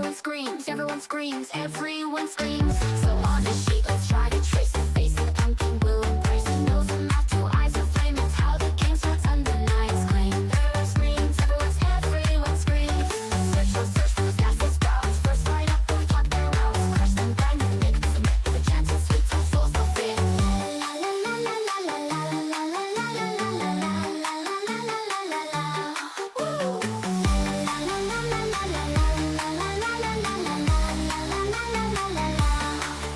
everyone screams, everyone screams, everyone screams. So on a sheet, let's try to trace the face of the pumpkin blue embrace. A nose, a mouth, two eyes, a flame. It's how the game starts under night's claim. Everyone screams, everyone screams. Search for the fastest sprouts. First right up, we pluck their roots. Crush them, grind them, make them submit. With a chance of sweet, our souls will fit. La la la la la la la la la la la la la la la la la la. Woo! La la la la la la la la la la la la la la la la la.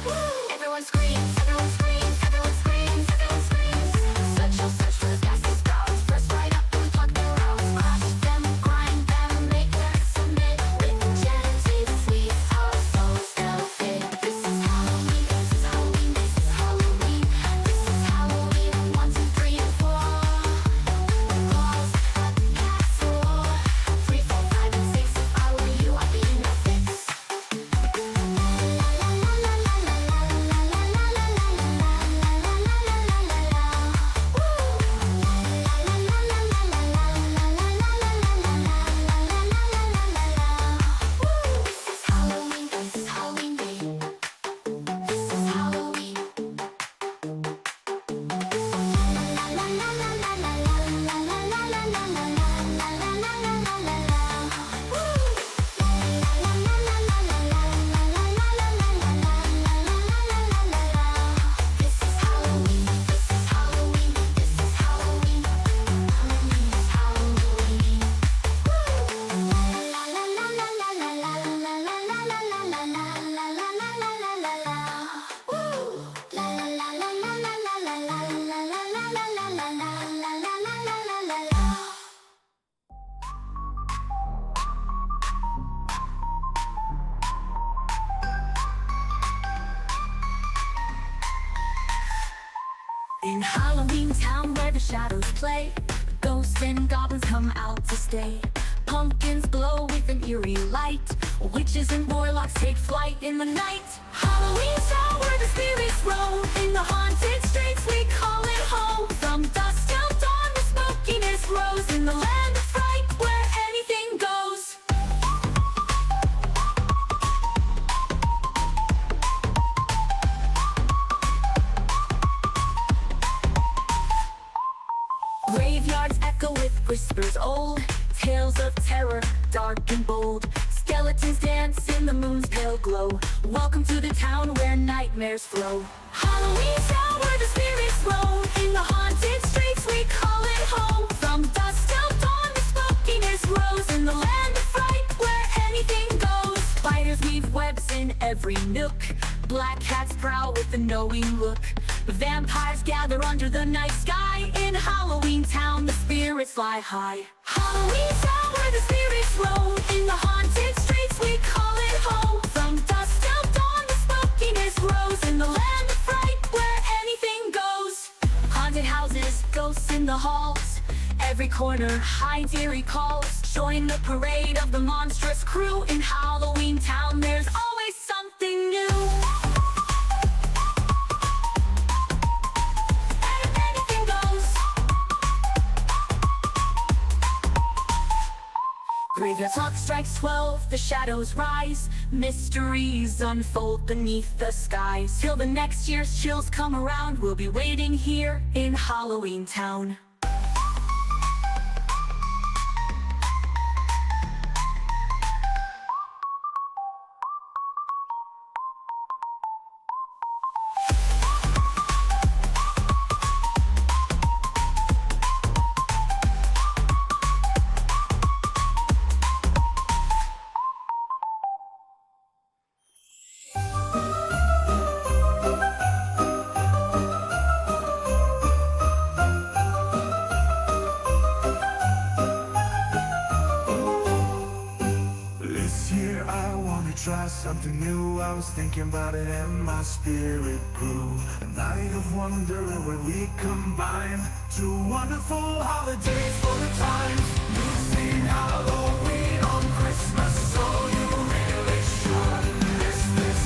Woo! Everyone screams, everyone screams, everyone screams, everyone screams. Search for the fastest sprouts. First right up, we pluck their roots. Crush them, grind them, make them submit. With the gently sweet, our souls will fit. This is Halloween, this is Halloween, this is Halloween. This is Halloween, 1, 2, 3, and 4. Balls at the castle. 3, 4, 5, and 6. If I were you, I'd be in a fix. Halloween, this is Halloween day. This is Halloween. This is Halloween, this is Halloween, this is Halloween. Halloween is Halloween. La la la la la la la la la la la la la la la la la la la la. Woo! La la la la la la la la la la la la la la la la la la la la. In Halloween Town where the shadows play, ghosts and goblins come out to stay. Pumpkins glow with an eerie light. Witches and warlocks take flight in the night. Halloween Town where the spirits roam. In the haunted streets we call it home. From dusk till dawn the smokiness grows. In the land of fright where anything goes. Graveyards echo with whispers old. Tales of terror, dark and bold. Skeletons dance in the moon's pale glow. Welcome to the town where nightmares flow. Halloween Town where the spirits roam. In the haunted streets we call it home. From dusk till dawn the smokiness grows. In the land of fright where anything goes. Spiders weave webs in every nook. Black cats prowl with a knowing look. Vampires gather under the night sky. In Halloween Town the spirits fly high. Halloween Town where the spirits roam. In the haunted streets we call it home. From dusk till dawn the smokiness grows. In the land of fright where anything goes. Haunted houses, ghosts in the halls. Every corner hides eerie calls. Join the parade of the monstrous crew. In Halloween Town there's always something new. Graveyard clock strikes 12, the shadows rise. Mysteries unfold beneath the skies. Till the next year's chills come around, we'll be waiting here in Halloween Town. Try something new, I was thinking about it and my spirit grew. A night of wonder where we combine two wonderful holidays for the times. You've seen Halloween on Christmas, so you really shouldn't miss this.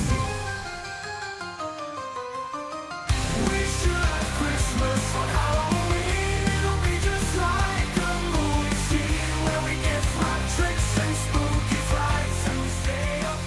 We should have Christmas on Halloween. It'll be just like a movie scene where we get fun tricks and spooky frights and we stay up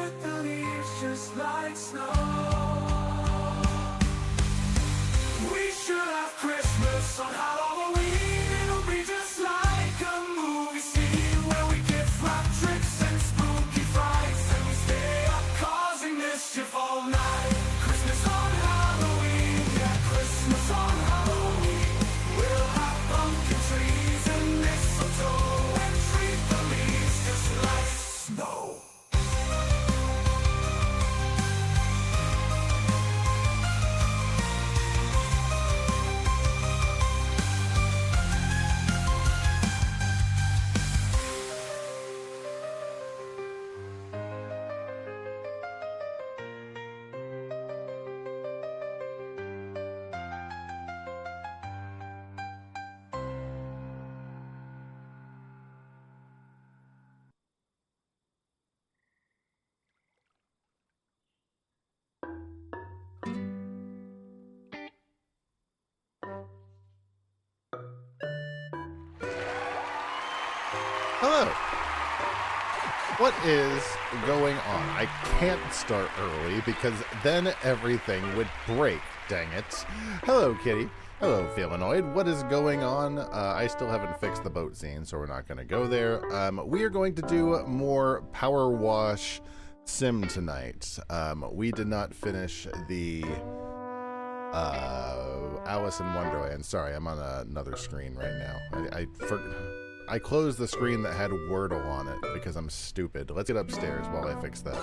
with the leaves just like snow. We should have Christmas on Halloween. It'll be just like a movie scene where we get flap tricks and spooky frights, and we stay up causing mischief all night. Christmas on Halloween, yeah, Christmas on Halloween. We'll have pumpkin trees and mistletoe and treat the leaves just like snow. Hello. What is going on? I can't start early because then everything would break, dang it. Hello, Kitty. Hello, Felinoid. What is going on? I still haven't fixed the boat scene, so we're not going to go there. We are going to do more Powerwash Sim tonight. We did not finish the Alice in Wonderland. Sorry, I'm on another screen right now. I closed the screen that had Wordle on it because I'm stupid. Let's get upstairs while I fix that.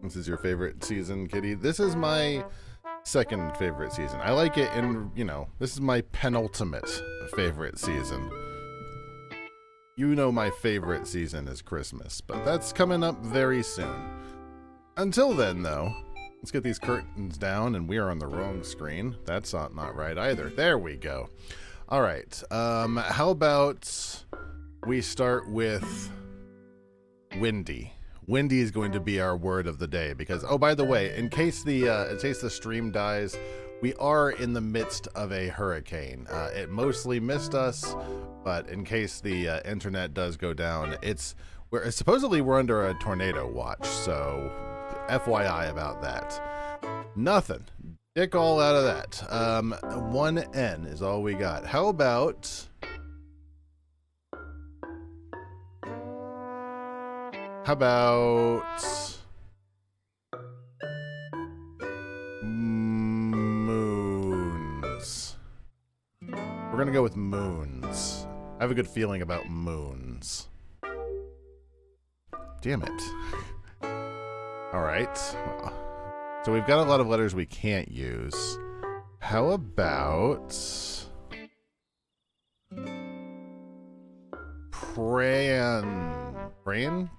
This is your favorite season, Kitty? This is my second favorite season. I like it in, this is my penultimate favorite season. You know my favorite season is Christmas, but that's coming up very soon. Until then, though, let's get these curtains down, and we are on the wrong screen. That's not right either. There we go. All right. How about we start with windy? Windy is going to be our word of the day because, oh, by the way, in case the stream dies, we are in the midst of a hurricane. It mostly missed us, but in case the internet does go down, supposedly we're under a tornado watch, so FYI about that. Nothing. Dick all out of that. 1N is all we got. How about... moons? We're gonna go with moons. I have a good feeling about moons. Damn it. Alright. So we've got a lot of letters we can't use. How about...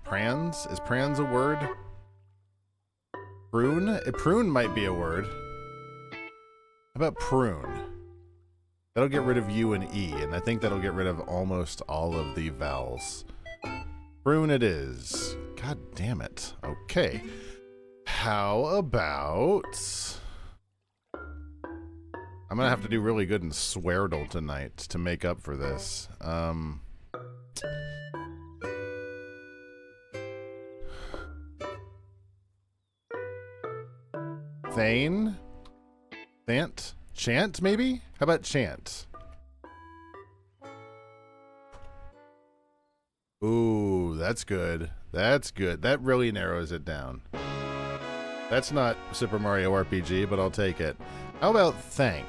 Prans? Is prans a word? Prune? Prune might be a word. How about prune? That'll get rid of U and E, and I think that'll get rid of almost all of the vowels. Prune it is. God damn it. Okay. How about... I'm gonna have to do really good in Sweardle tonight to make up for this. Thane? Thant? Chant, maybe? How about chant? Ooh, that's good. That's good. That really narrows it down. That's not Super Mario RPG, but I'll take it. How about thank?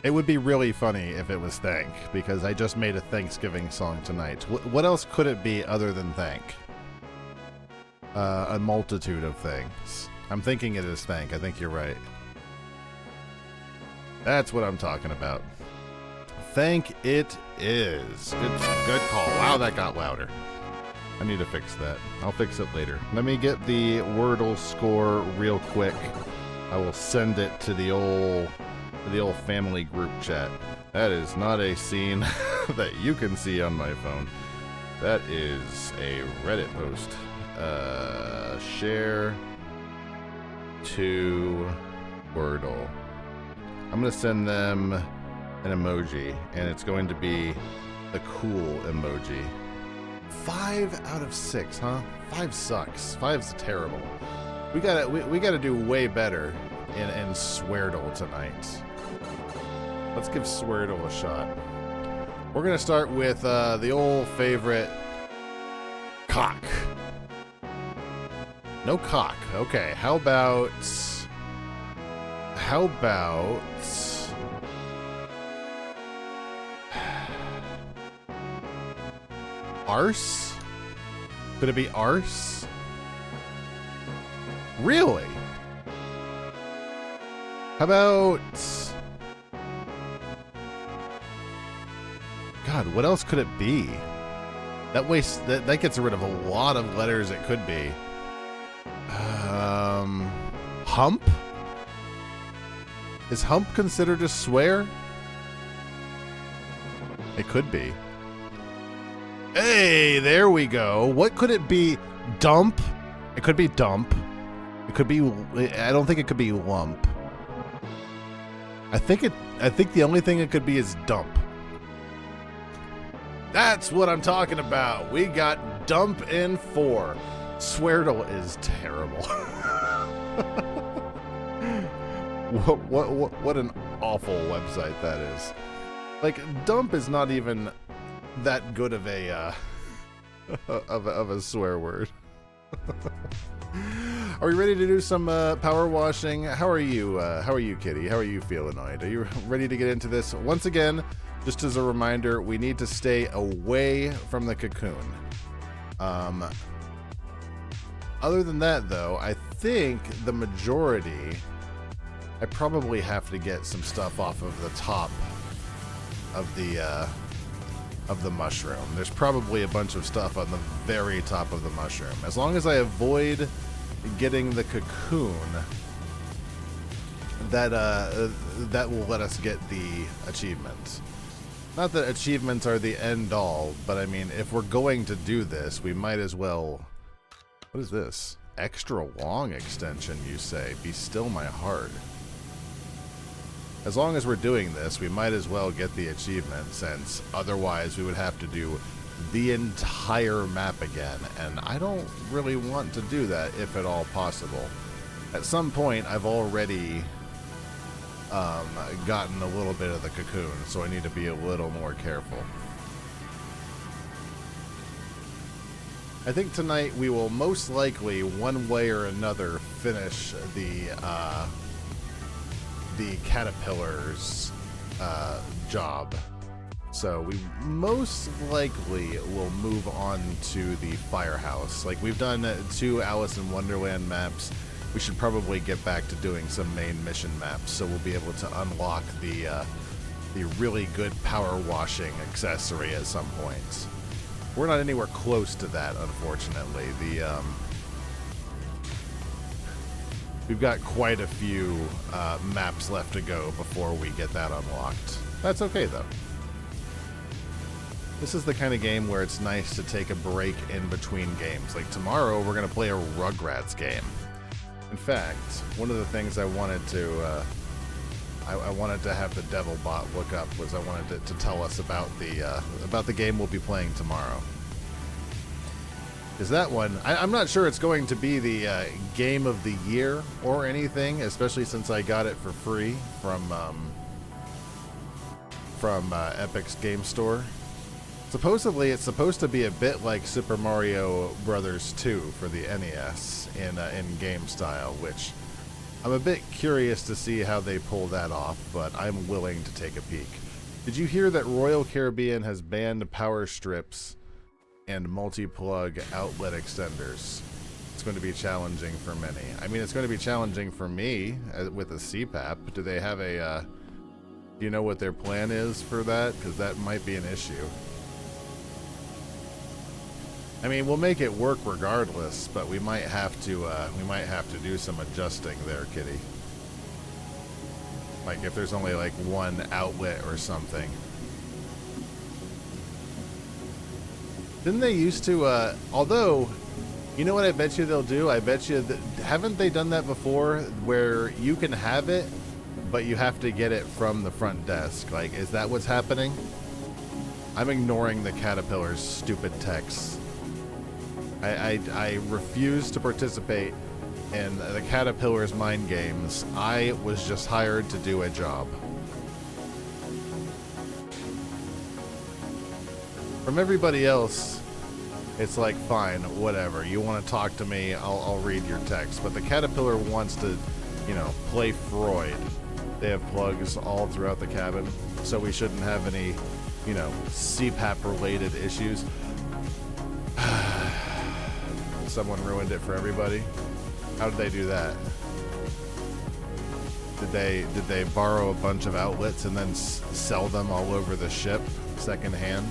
It would be really funny if it was thank, because I just made a Thanksgiving song tonight. What else could it be other than thank? A multitude of things. I'm thinking it is thank. I think you're right. That's what I'm talking about. Thank it is. Good call. Wow, that got louder. I need to fix that. I'll fix it later. Let me get the Wordle score real quick. I will send it to the old family group chat. That is not a scene that you can see on my phone. That is a Reddit post. Share to Wordle. I'm gonna send them an emoji, and it's going to be the cool emoji. 5 out of 6, huh? 5 sucks. 5's terrible. We gotta do way better in Sweardle tonight. Let's give Sweardle a shot. We're gonna start with the old favorite cock. No cock. Okay, how about arse? Could it be arse? Really? How about... God, what else could it be? That gets rid of a lot of letters it could be. Hump? Is hump considered a swear? It could be. Hey, there we go. What could it be? Dump? It could be dump. It could be... I don't think it could be lump. I think the only thing it could be is dump. That's what I'm talking about. We got dump in 4. Sweardle is terrible. What an awful website that is. Like, dump is not even that good of a of a swear word. Are we ready to do some power washing? How are you, Kitty? How are you feeling tonight? Are you ready to get into this? Once again, just as a reminder, we need to stay away from the cocoon. Other than that, though, I think the majority, I probably have to get some stuff off of the top of the mushroom. There's probably a bunch of stuff on the very top of the mushroom. As long as I avoid getting the cocoon, that will let us get the achievement. Not that achievements are the end all, but I mean, if we're going to do this, we might as well... What is this? Extra long extension, you say? Be still my heart. As long as we're doing this, we might as well get the achievement, since otherwise we would have to do the entire map again, and I don't really want to do that if at all possible. At some point, I've already gotten a little bit of the cocoon, so I need to be a little more careful. I think tonight we will most likely, one way or another, finish the caterpillar's job. So we most likely will move on to the firehouse. Like, we've done 2 Alice in Wonderland maps. We should probably get back to doing some main mission maps, so we'll be able to unlock the really good power washing accessory at some point. We're not anywhere close to that, unfortunately. We've got quite a few maps left to go before we get that unlocked. That's okay, though. This is the kind of game where it's nice to take a break in between games. Like, tomorrow, we're going to play a Rugrats game. In fact, one of the things I wanted to have the Devilbot look up was I wanted it to tell us about the game we'll be playing tomorrow. Is that one? I'm not sure it's going to be the game of the year or anything, especially since I got it for free from Epic's Game Store. Supposedly, it's supposed to be a bit like Super Mario Brothers 2 for the NES in game style, which I'm a bit curious to see how they pull that off, but I'm willing to take a peek. Did you hear that Royal Caribbean has banned power strips and multi-plug outlet extenders? It's going to be challenging for many. I mean, it's going to be challenging for me with a CPAP. Do they have a... do you know what their plan is for that? Because that might be an issue. I mean, we'll make it work regardless, but we might have to do some adjusting there, Kitty. Like if there's only like one outlet or something. Didn't they used to, although You know what I bet you they'll do? I bet you that, haven't they done that before where you can have it, but you have to get it from the front desk? Like, is that what's happening? I'm ignoring the Caterpillar's stupid texts. I refuse to participate in the Caterpillar's mind games. I was just hired to do a job. From everybody else, it's like, fine, whatever. You want to talk to me, I'll read your text. But the Caterpillar wants to, you know, play Freud. They have plugs all throughout the cabin, so we shouldn't have any, you know, CPAP-related issues. Someone ruined it for everybody. How did they do that? Did they borrow a bunch of outlets and then sell them all over the ship secondhand?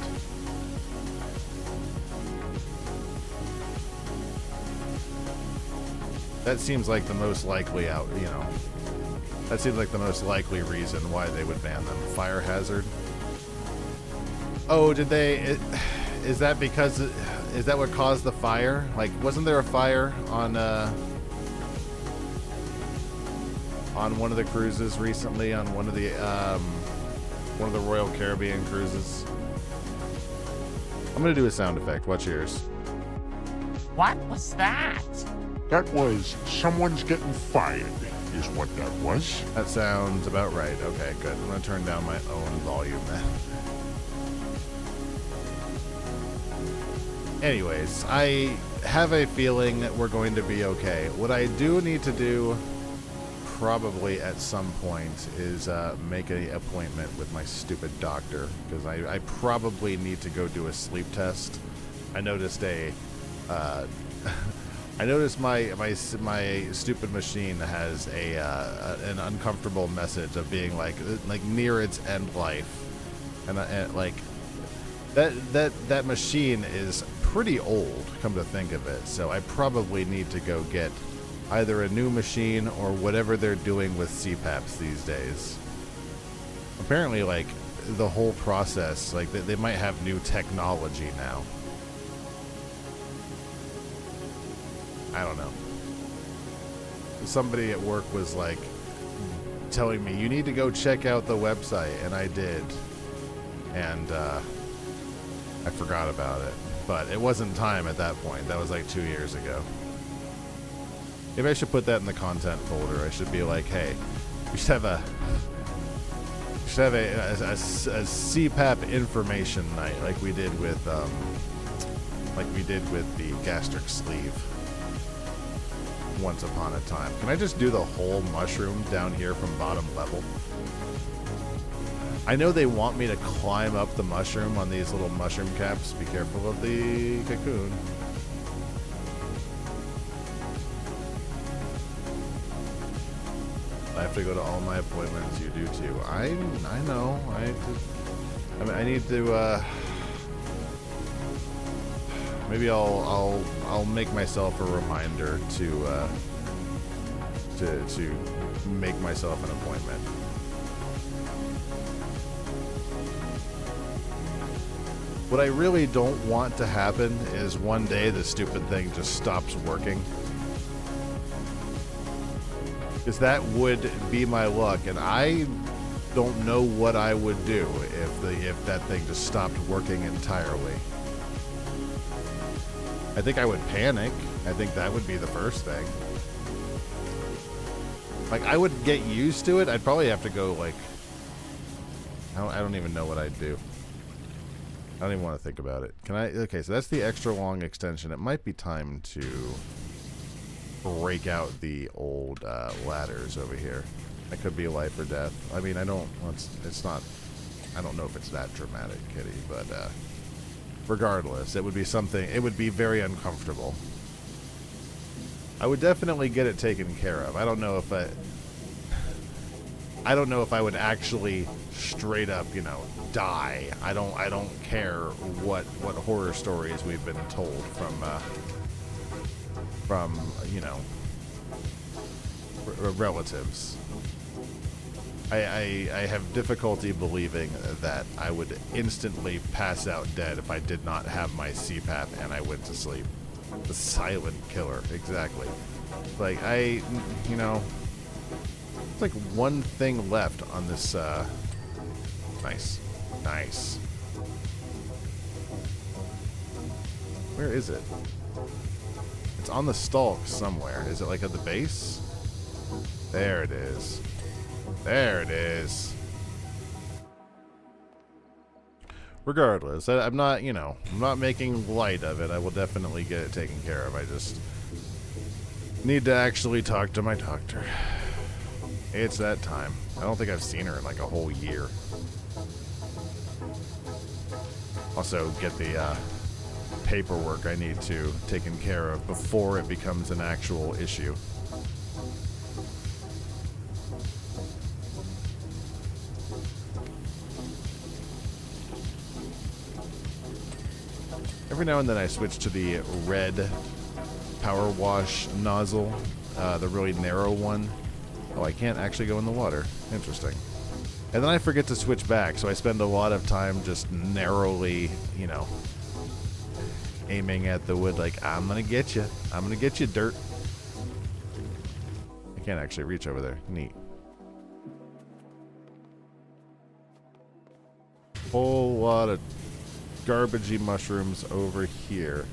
That seems like the most likely that seems like the most likely reason why they would ban them. Fire hazard. Oh, did they? Is that because? Is that what caused the fire? Like, wasn't there a fire on one of the cruises recently? On one of the Royal Caribbean cruises. I'm gonna do a sound effect. Watch yours. What was that? That was someone's getting fired, is what that was. That sounds about right. Okay, good. I'm gonna turn down my own volume then. Anyways, I have a feeling that we're going to be okay. What I do need to do, probably at some point, is make an appointment with my stupid doctor, because I probably need to go do a sleep test. I noticed I noticed my stupid machine has an uncomfortable message of being like near its end life, and like that machine is pretty old, come to think of it. So I probably need to go get either a new machine or whatever they're doing with CPAPs these days. Apparently, like, the whole process, like they might have new technology now. I don't know. Somebody at work was like telling me, you need to go check out the website, and I did, and I forgot about it. But it wasn't time at that point. That was like 2 years ago. Maybe I should put that in the content folder. I should be like, hey, we should have a CPAP information night, like we did with the gastric sleeve once upon a time. Can I just do the whole mushroom down here from bottom level? I know they want me to climb up the mushroom on these little mushroom caps. Be careful of the cocoon. I have to go to all my appointments. You do too. I know. I need to. Maybe I'll make myself a reminder to make myself an appointment. What I really don't want to happen is one day the stupid thing just stops working. Because that would be my luck, and I don't know what I would do if that thing just stopped working entirely. I think I would panic. I think that would be the first thing. Like, I would get used to it. I'd probably have to go, like, I don't even know what I'd do. I don't even want to think about it. Can I? Okay, so that's the extra long extension. It might be time to break out the old ladders over here. That could be life or death. I mean, I don't. Well, it's not. I don't know if it's that dramatic, Kitty. But regardless, it would be something. It would be very uncomfortable. I would definitely get it taken care of. I don't know if I don't know if I would actually straight up, die. I don't care what horror stories we've been told from relatives. I have difficulty believing that I would instantly pass out dead if I did not have my CPAP and I went to sleep. The silent killer, exactly. Like, you know, it's like one thing left on this, nice. Nice. Where is it? It's on the stalk somewhere. Is it like at the base? There it is. There it is. Regardless, I'm not, you know, I'm not making light of it. I will definitely get it taken care of. I just need to actually talk to my doctor. It's that time. I don't think I've seen her in like a whole year. Also, get the paperwork I need to taken care of before it becomes an actual issue. Every now and then I switch to the red Powerwash nozzle, the really narrow one. Oh, I can't actually go in the water. Interesting. And then I forget to switch back, so I spend a lot of time just narrowly, you know, aiming at the wood like, I'm gonna get you. I'm gonna get you, dirt. I can't actually reach over there. Neat. Whole lot of garbagey mushrooms over here.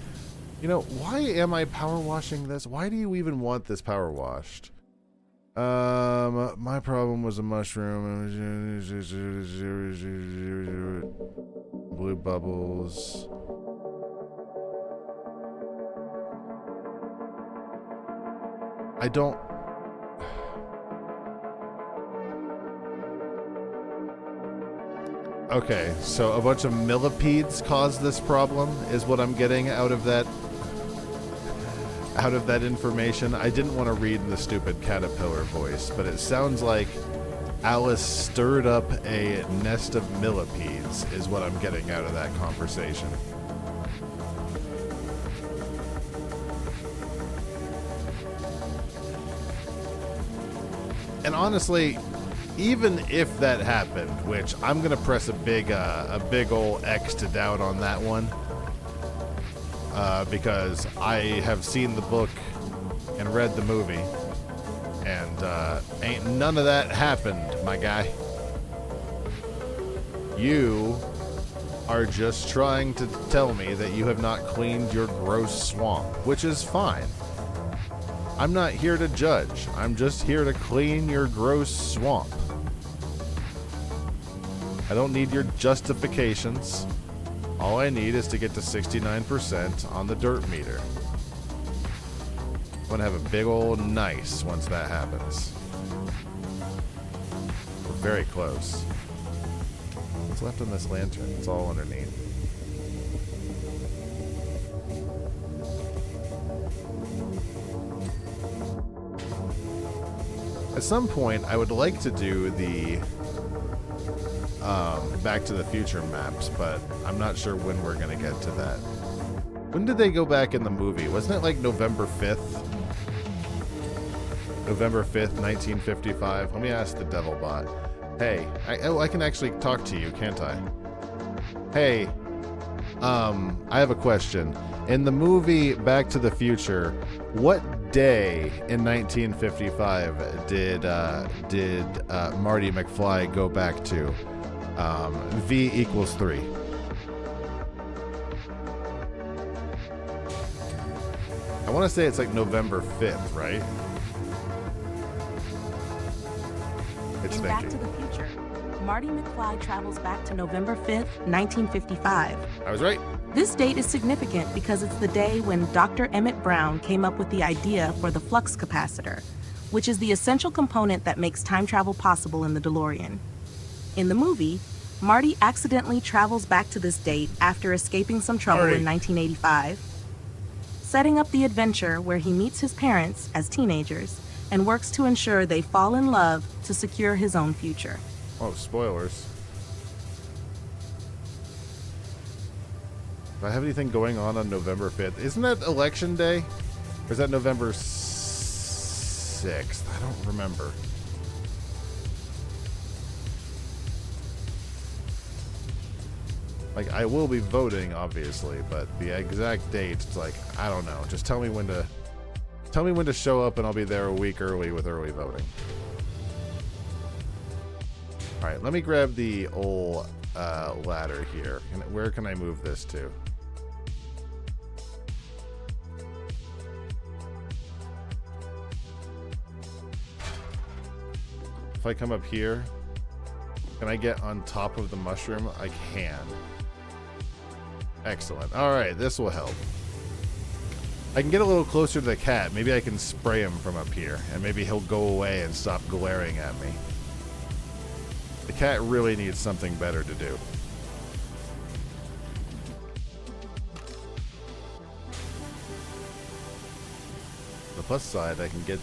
You know, why am I power washing this? Why do you even want this power washed? My problem was a mushroom. Blue bubbles. I don't... Okay, so a bunch of millipedes caused this problem, is what I'm getting out of that information. I didn't want to read the stupid caterpillar voice, but it sounds like Alice stirred up a nest of millipedes, is what I'm getting out of that conversation. And honestly, even if that happened, which I'm gonna press a big ol' X to doubt on that one, because I have seen the book and read the movie, and ain't none of that happened, my guy. You are just trying to tell me that you have not cleaned your gross swamp, which is fine. I'm not here to judge. I'm just here to clean your gross swamp. I don't need your justifications. All I need is to get to 69% on the dirt meter. I'm gonna have a big old nice once that happens. We're very close. What's left on this lantern? It's all underneath. At some point, I would like to do the Back to the Future maps, but I'm not sure when we're going to get to that. When did they go back in the movie? Wasn't it like November 5th? November 5th, 1955? Let me ask the Devilbot. Hey, I can actually talk to you, can't I? Hey, I have a question. In the movie Back to the Future, what day in 1955 did Marty McFly go back to? V equals 3. I want to say it's like November 5th, right? It's In Back to the Future, Marty McFly travels back to November 5th, 1955. I was right. This date is significant because it's the day when Dr. Emmett Brown came up with the idea for the flux capacitor, which is the essential component that makes time travel possible in the DeLorean. In the movie, Marty accidentally travels back to this date after escaping some trouble in 1985, setting up the adventure where he meets his parents as teenagers and works to ensure they fall in love to secure his own future. Oh, spoilers. Do I have anything going on November 5th? Isn't that election day? Or is that November 6th? I don't remember. Like, I will be voting, obviously, but the exact date, it's like, I don't know. Just tell me when to show up, and I'll be there a week early with early voting. All right, let me grab the old ladder here. Where can I move this to? If I come up here, can I get on top of the mushroom? I can. Excellent. All right, this will help. I can get a little closer to the cat. Maybe I can spray him from up here, and maybe he'll go away and stop glaring at me. The cat really needs something better to do. The plus side, I can get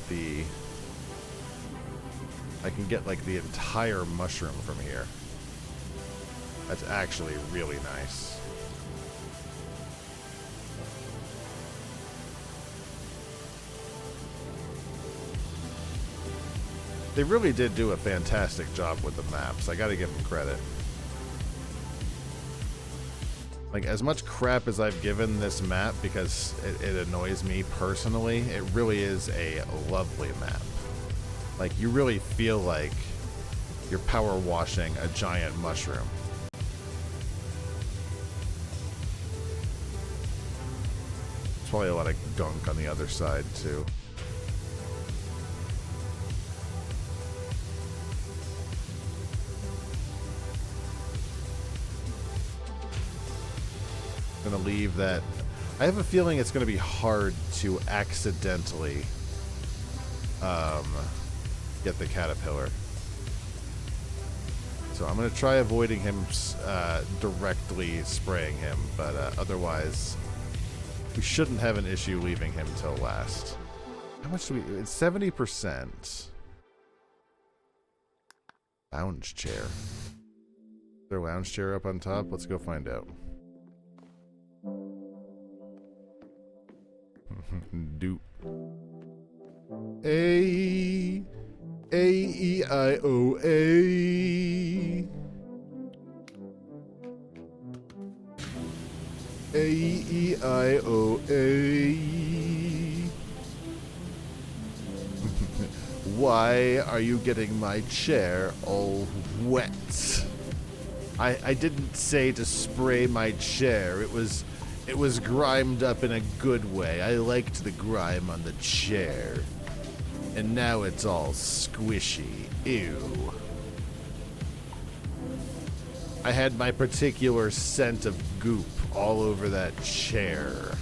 like the entire mushroom from here. That's actually really nice. They really did do a fantastic job with the maps. I gotta give them credit. Like, as much crap as I've given this map because it annoys me personally, it really is a lovely map. Like, you really feel like you're power washing a giant mushroom. There's probably a lot of gunk on the other side, too. Gonna leave that. I have a feeling it's gonna be hard to accidentally get the caterpillar. So I'm gonna try avoiding him directly spraying him, but otherwise we shouldn't have an issue leaving him till last. How much do we? It's 70%. Lounge chair. Is there a lounge chair up on top? Let's go find out. Doop. A E I O A. A E I O A. Why are you getting my chair all wet? I didn't say to spray my chair. It was grimed up in a good way. I liked the grime on the chair. And now it's all squishy. Ew. I had my particular scent of goop all over that chair.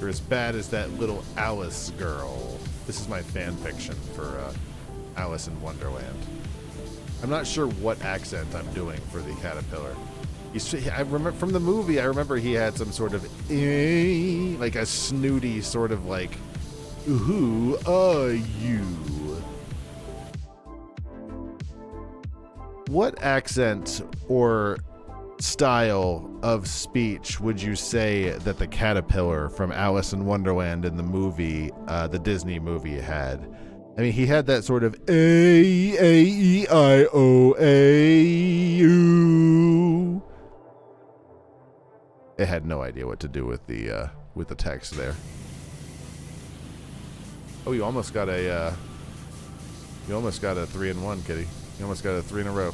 You're as bad as that little Alice girl. This is my fan fiction for Alice in Wonderland. I'm not sure what accent I'm doing for the caterpillar. I remember from the movie. I remember he had some sort of like a snooty sort of like, "Who are you?" What accent or style of speech would you say that the caterpillar from Alice in Wonderland in the movie, the Disney movie, had? I mean, he had that sort of A-E-I-O-A-U. It had no idea what to do with the text there. Oh, you almost got a 3-in-1, kitty. You almost got a 3 in a row.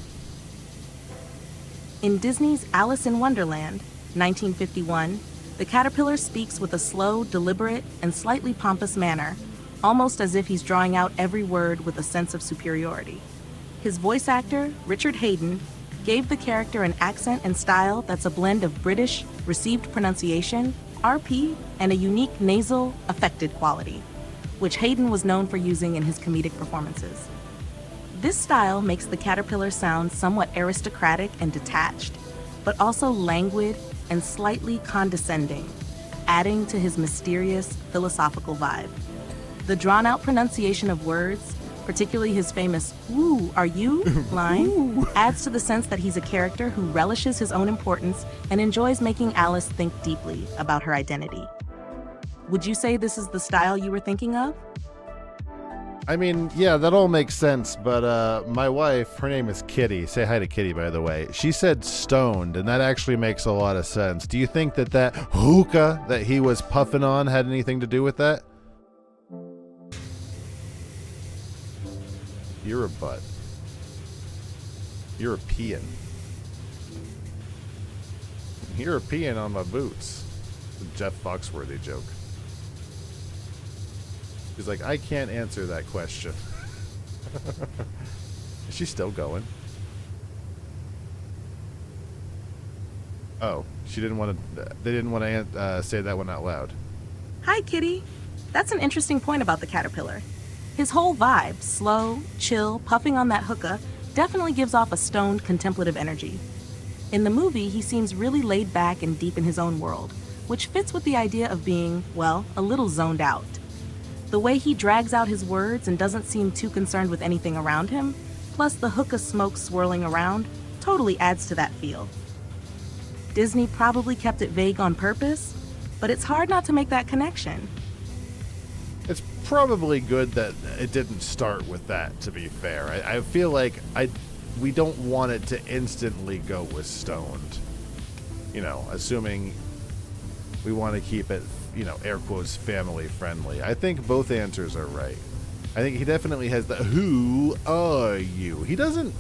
In Disney's Alice in Wonderland, 1951, the caterpillar speaks with a slow, deliberate, and slightly pompous manner, almost as if he's drawing out every word with a sense of superiority. His voice actor, Richard Hayden, gave the character an accent and style that's a blend of British, received pronunciation, RP, and a unique nasal, affected quality, which Hayden was known for using in his comedic performances. This style makes the caterpillar sound somewhat aristocratic and detached, but also languid and slightly condescending, adding to his mysterious, philosophical vibe. The drawn-out pronunciation of words, particularly his famous "Woo, are you?" line, adds to the sense that he's a character who relishes his own importance and enjoys making Alice think deeply about her identity. Would you say this is the style you were thinking of? I mean, yeah, that all makes sense, but my wife, her name is Kitty. Say hi to Kitty, by the way. She said stoned, and that actually makes a lot of sense. Do you think that that hookah that he was puffing on had anything to do with that? You're a butt. European. European on my boots. The Jeff Foxworthy joke. He's like, I can't answer that question. Is she still going? Oh, she didn't want to. They didn't want to say that one out loud. Hi, Kitty. That's an interesting point about the caterpillar. His whole vibe, slow, chill, puffing on that hookah, definitely gives off a stoned, contemplative energy. In the movie, he seems really laid back and deep in his own world, which fits with the idea of being, well, a little zoned out. The way he drags out his words and doesn't seem too concerned with anything around him, plus the hookah smoke swirling around, totally adds to that feel. Disney probably kept it vague on purpose, but it's hard not to make that connection. It's probably good that it didn't start with that, to be fair. I feel like we don't want it to instantly go with stoned. You know, assuming we want to keep it, you know, air quotes, family friendly. I think both answers are right. I think he definitely has the who are you? He doesn't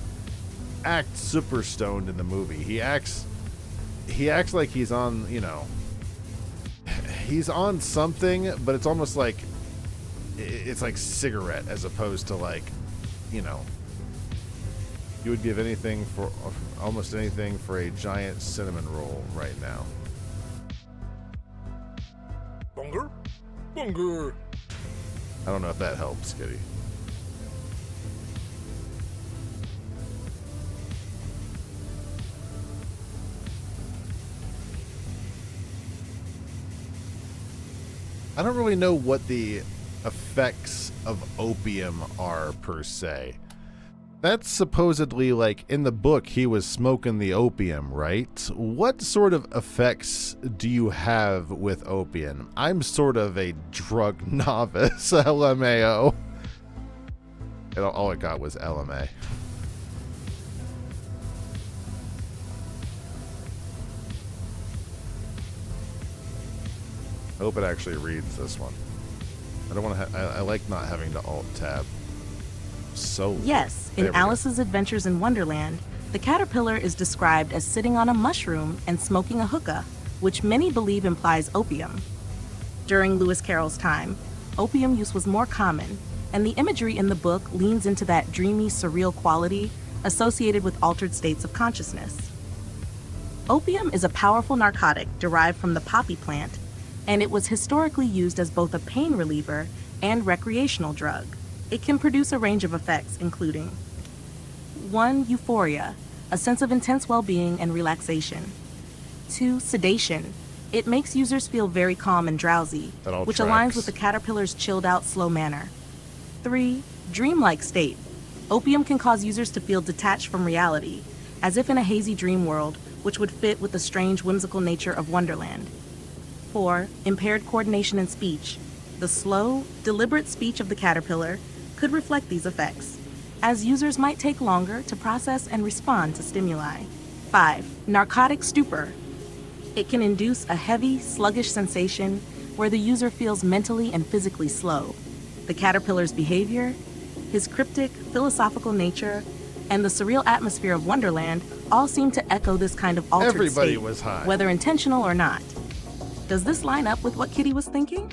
act super stoned in the movie. He acts like he's on, you know, he's on something, but it's almost like it's like cigarette as opposed to like, you know, you would give anything for almost anything for a giant cinnamon roll right now. Bunger? Bunger! I don't know if that helps, Kitty. I don't really know what the effects of opium are per se. That's supposedly, like, in the book he was smoking the opium, right? What sort of effects do you have with opium? I'm sort of a drug novice, LMAO. All it got was LMA. I hope it actually reads this one. I don't want to. I like not having to alt tab. So Yes, in Alice's Adventures in Wonderland, the caterpillar is described as sitting on a mushroom and smoking a hookah, which many believe implies opium. During Lewis Carroll's time, opium use was more common, and the imagery in the book leans into that dreamy, surreal quality associated with altered states of consciousness. Opium is a powerful narcotic derived from the poppy plant, and it was historically used as both a pain reliever and recreational drug. It can produce a range of effects, including 1. Euphoria, a sense of intense well-being and relaxation. 2. Sedation. It makes users feel very calm and drowsy, which aligns with the caterpillar's chilled-out, slow manner. 3. Dreamlike state. Opium can cause users to feel detached from reality, as if in a hazy dream world, which would fit with the strange, whimsical nature of Wonderland. 4. Impaired coordination and speech. The slow, deliberate speech of the caterpillar could reflect these effects, as users might take longer to process and respond to stimuli. 5. Narcotic stupor. It can induce a heavy, sluggish sensation where the user feels mentally and physically slow. The caterpillar's behavior, his cryptic, philosophical nature, and the surreal atmosphere of Wonderland all seem to echo this kind of altered Everybody state, was high. whether intentional or not. Does this line up with what Kitty was thinking?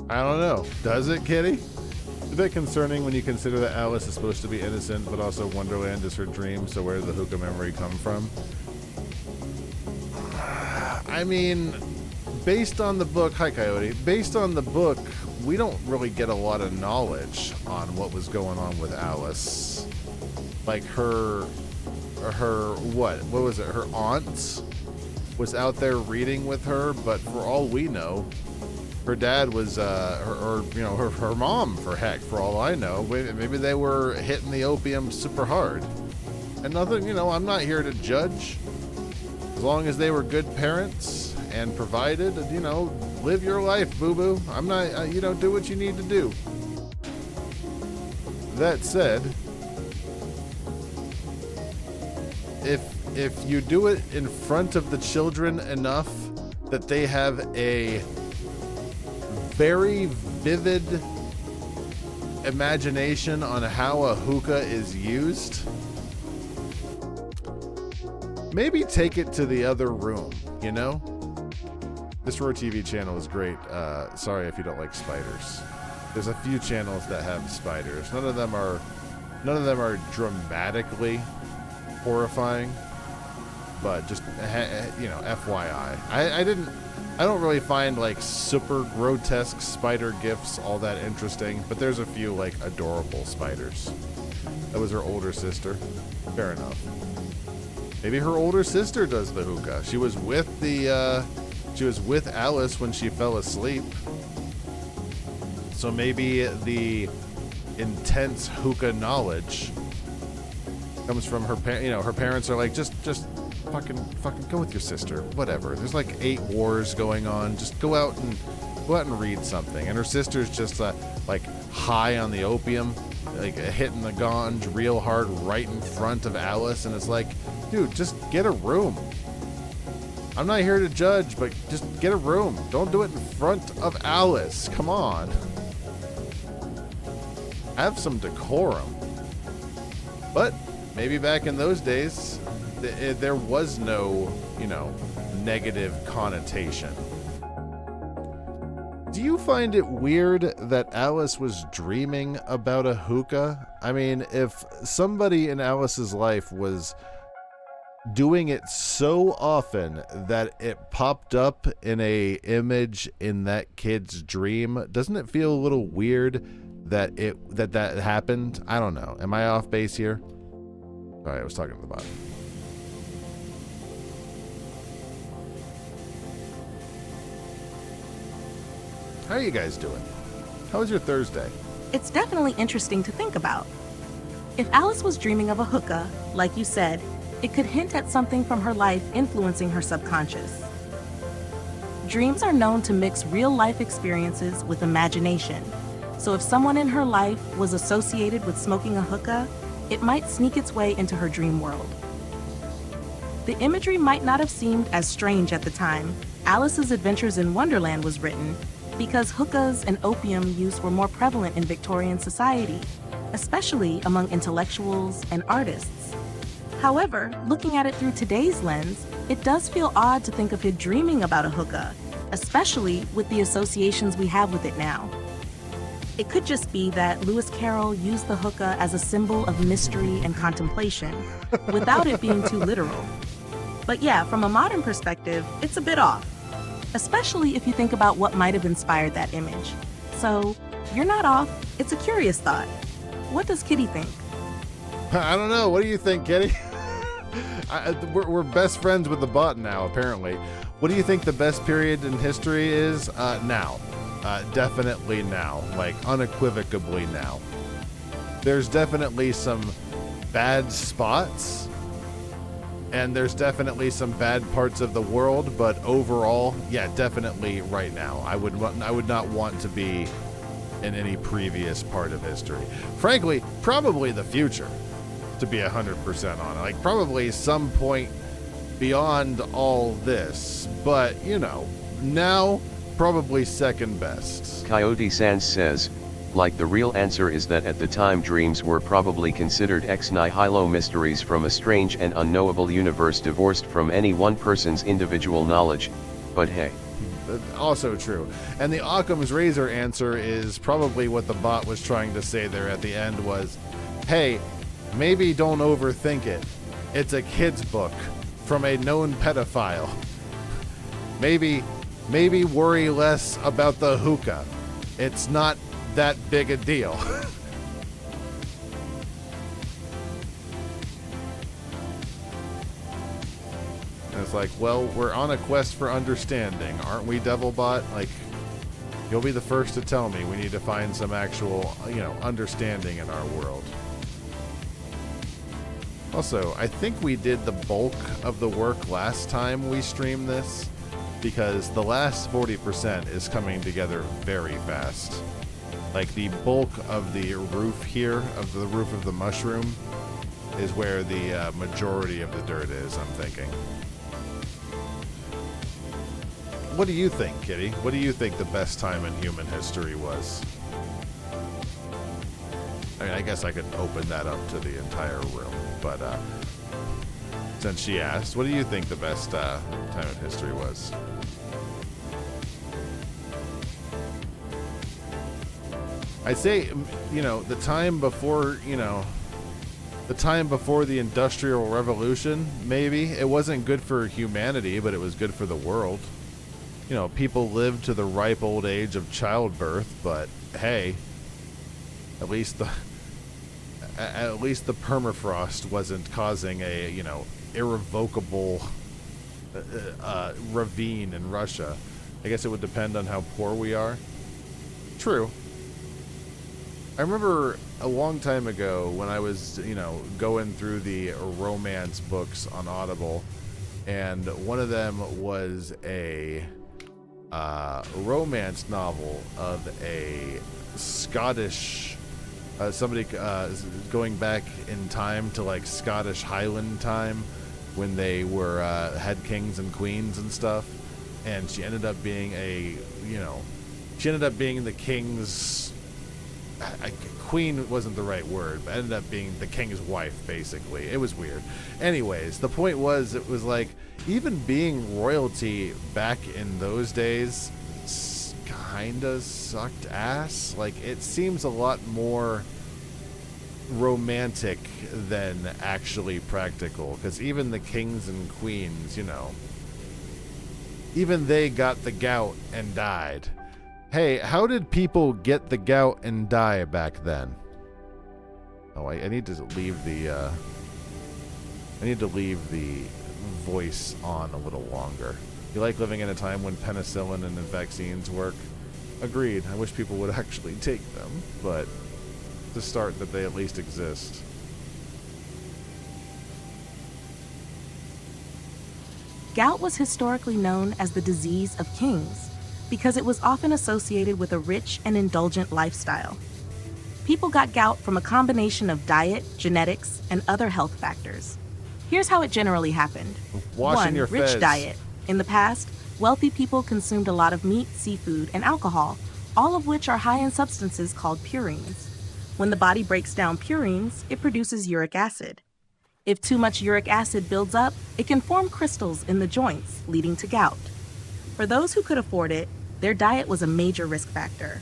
I don't know. Does it, Kitty? It's a bit concerning when you consider that Alice is supposed to be innocent, but also Wonderland is her dream, so where did the hookah memory come from? I mean, based on the book, hi Coyote, based on the book, we don't really get a lot of knowledge on what was going on with Alice. Like her what was it, her aunt was out there reading with her, but for all we know, her dad was, her mom, for heck, for all I know. Maybe they were hitting the opium super hard. And nothing, I'm not here to judge. As long as they were good parents and provided, live your life, boo-boo. I'm not, do what you need to do. that said, if you do it in front of the children enough that they have a very vivid imagination on how a hookah is used, maybe take it to the other room, you know? This Roar TV channel is great. Sorry if you don't like spiders. There's a few channels that have spiders. None of them are dramatically horrifying, but just, you know, FYI. I don't really find like super grotesque spider gifs all that interesting, but there's a few like adorable spiders. That was her older sister. Fair enough. Maybe her older sister does the hookah. She was with Alice when she fell asleep. So maybe the intense hookah knowledge comes from her parents. You know, her parents are like, just fucking go with your sister. Whatever. There's like 8 wars going on. Just go out and read something. And her sister's just like high on the opium, like hitting the ganj real hard right in front of Alice. And it's like, dude, just get a room. I'm not here to judge, but just get a room. Don't do it in front of Alice. Come on. Have some decorum. But maybe back in those days, there was no, you know, negative connotation. Do you find it weird that Alice was dreaming about a hookah? I mean, if somebody in Alice's life was doing it so often that it popped up in a image in that kid's dream, doesn't it feel a little weird that that happened? I don't know. Am I off base here? Sorry, I was talking to the bottom. How are you guys doing? How was your Thursday? It's definitely interesting to think about. If Alice was dreaming of a hookah, like you said, it could hint at something from her life influencing her subconscious. Dreams are known to mix real-life experiences with imagination. So if someone in her life was associated with smoking a hookah, it might sneak its way into her dream world. The imagery might not have seemed as strange at the time Alice's Adventures in Wonderland was written, because hookahs and opium use were more prevalent in Victorian society, especially among intellectuals and artists. However, looking at it through today's lens, it does feel odd to think of him dreaming about a hookah, especially with the associations we have with it now. It could just be that Lewis Carroll used the hookah as a symbol of mystery and contemplation, without it being too literal. But yeah, from a modern perspective, it's a bit off, especially if you think about what might have inspired that image. So, you're not off, it's a curious thought. What does Kitty think? I don't know. What do you think, Kitty? We're best friends with the bot now, apparently. What do you think the best period in history is? Now. Definitely now. Like, unequivocally now. There's definitely some bad spots, and there's definitely some bad parts of the world, but overall, yeah, definitely right now. I would not want to be in any previous part of history. Frankly, probably the future, to be 100% on it. Like, probably some point beyond all this, but, you know, now, probably second best. Coyote Sans says, like the real answer is that at the time dreams were probably considered ex nihilo mysteries from a strange and unknowable universe divorced from any one person's individual knowledge, but hey. Also true. And the Occam's razor answer is probably what the bot was trying to say there at the end was, hey, maybe don't overthink it. It's a kid's book from a known pedophile. Maybe worry less about the hookah. It's not that big a deal. And it's like, well, we're on a quest for understanding, aren't we, Devilbot? Like, you'll be the first to tell me we need to find some actual, you know, understanding in our world. Also, I think we did the bulk of the work last time we streamed this, because the last 40% is coming together very fast. Like the bulk of the roof here, of the roof of the mushroom, is where the majority of the dirt is, I'm thinking. What do you think, Kitty? What do you think the best time in human history was? I mean, I guess I could open that up to the entire room, but since she asked, what do you think the best time in history was? I'd say, you know, the time before, the time before the Industrial Revolution, maybe. It wasn't good for humanity, but it was good for the world. You know, people lived to the ripe old age of childbirth, but hey, at least the permafrost wasn't causing a, irrevocable ravine in Russia. I guess it would depend on how poor we are. True. I remember a long time ago when I was, going through the romance books on Audible, and one of them was a romance novel of a Scottish somebody going back in time to like Scottish Highland time when they were had kings and queens and stuff, and she ended up being the king's queen wasn't the right word, but ended up being the king's wife, basically. It was weird. Anyways, the point was, it was like, even being royalty back in those days kinda sucked ass. Like, it seems a lot more romantic than actually practical, because even the kings and queens, even they got the gout and died. Hey, how did people get the gout and die back then? Oh, I need to leave the voice on a little longer. You like living in a time when penicillin and vaccines work? Agreed. I wish people would actually take them, but to start, that they at least exist. Gout was historically known as the disease of kings because it was often associated with a rich and indulgent lifestyle. People got gout from a combination of diet, genetics, and other health factors. Here's how it generally happened. Washing 1. your Rich fez. diet. In the past, wealthy people consumed a lot of meat, seafood, and alcohol, all of which are high in substances called purines. When the body breaks down purines, it produces uric acid. If too much uric acid builds up, it can form crystals in the joints, leading to gout. For those who could afford it, their diet was a major risk factor.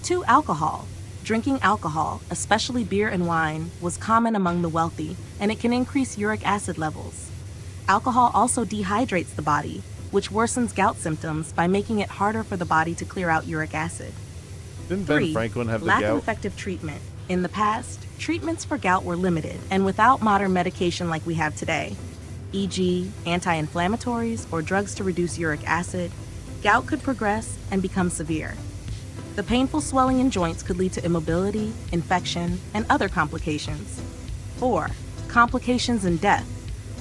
2. Alcohol. Drinking alcohol, especially beer and wine, was common among the wealthy, and it can increase uric acid levels. Alcohol also dehydrates the body, which worsens gout symptoms by making it harder for the body to clear out uric acid. Didn't 3. Ben Franklin have the Lack of gout? effective treatment. In the past, treatments for gout were limited and without modern medication like we have today, e.g., anti-inflammatories or drugs to reduce uric acid, gout could progress and become severe. The painful swelling in joints could lead to immobility, infection, and other complications. 4. Complications and death.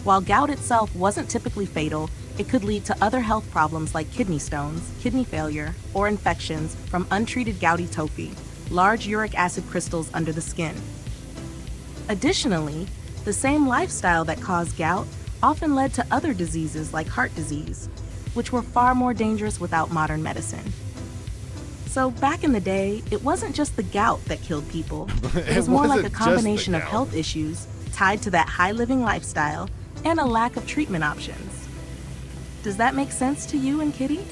While gout itself wasn't typically fatal, it could lead to other health problems like kidney stones, kidney failure, or infections from untreated gouty tophi, large uric acid crystals under the skin. Additionally, the same lifestyle that caused gout often led to other diseases like heart disease, which were far more dangerous without modern medicine. So back in the day, it wasn't just the gout that killed people. It was more like a combination of health issues tied to that high living lifestyle and a lack of treatment options. Does that make sense to you and Kitty?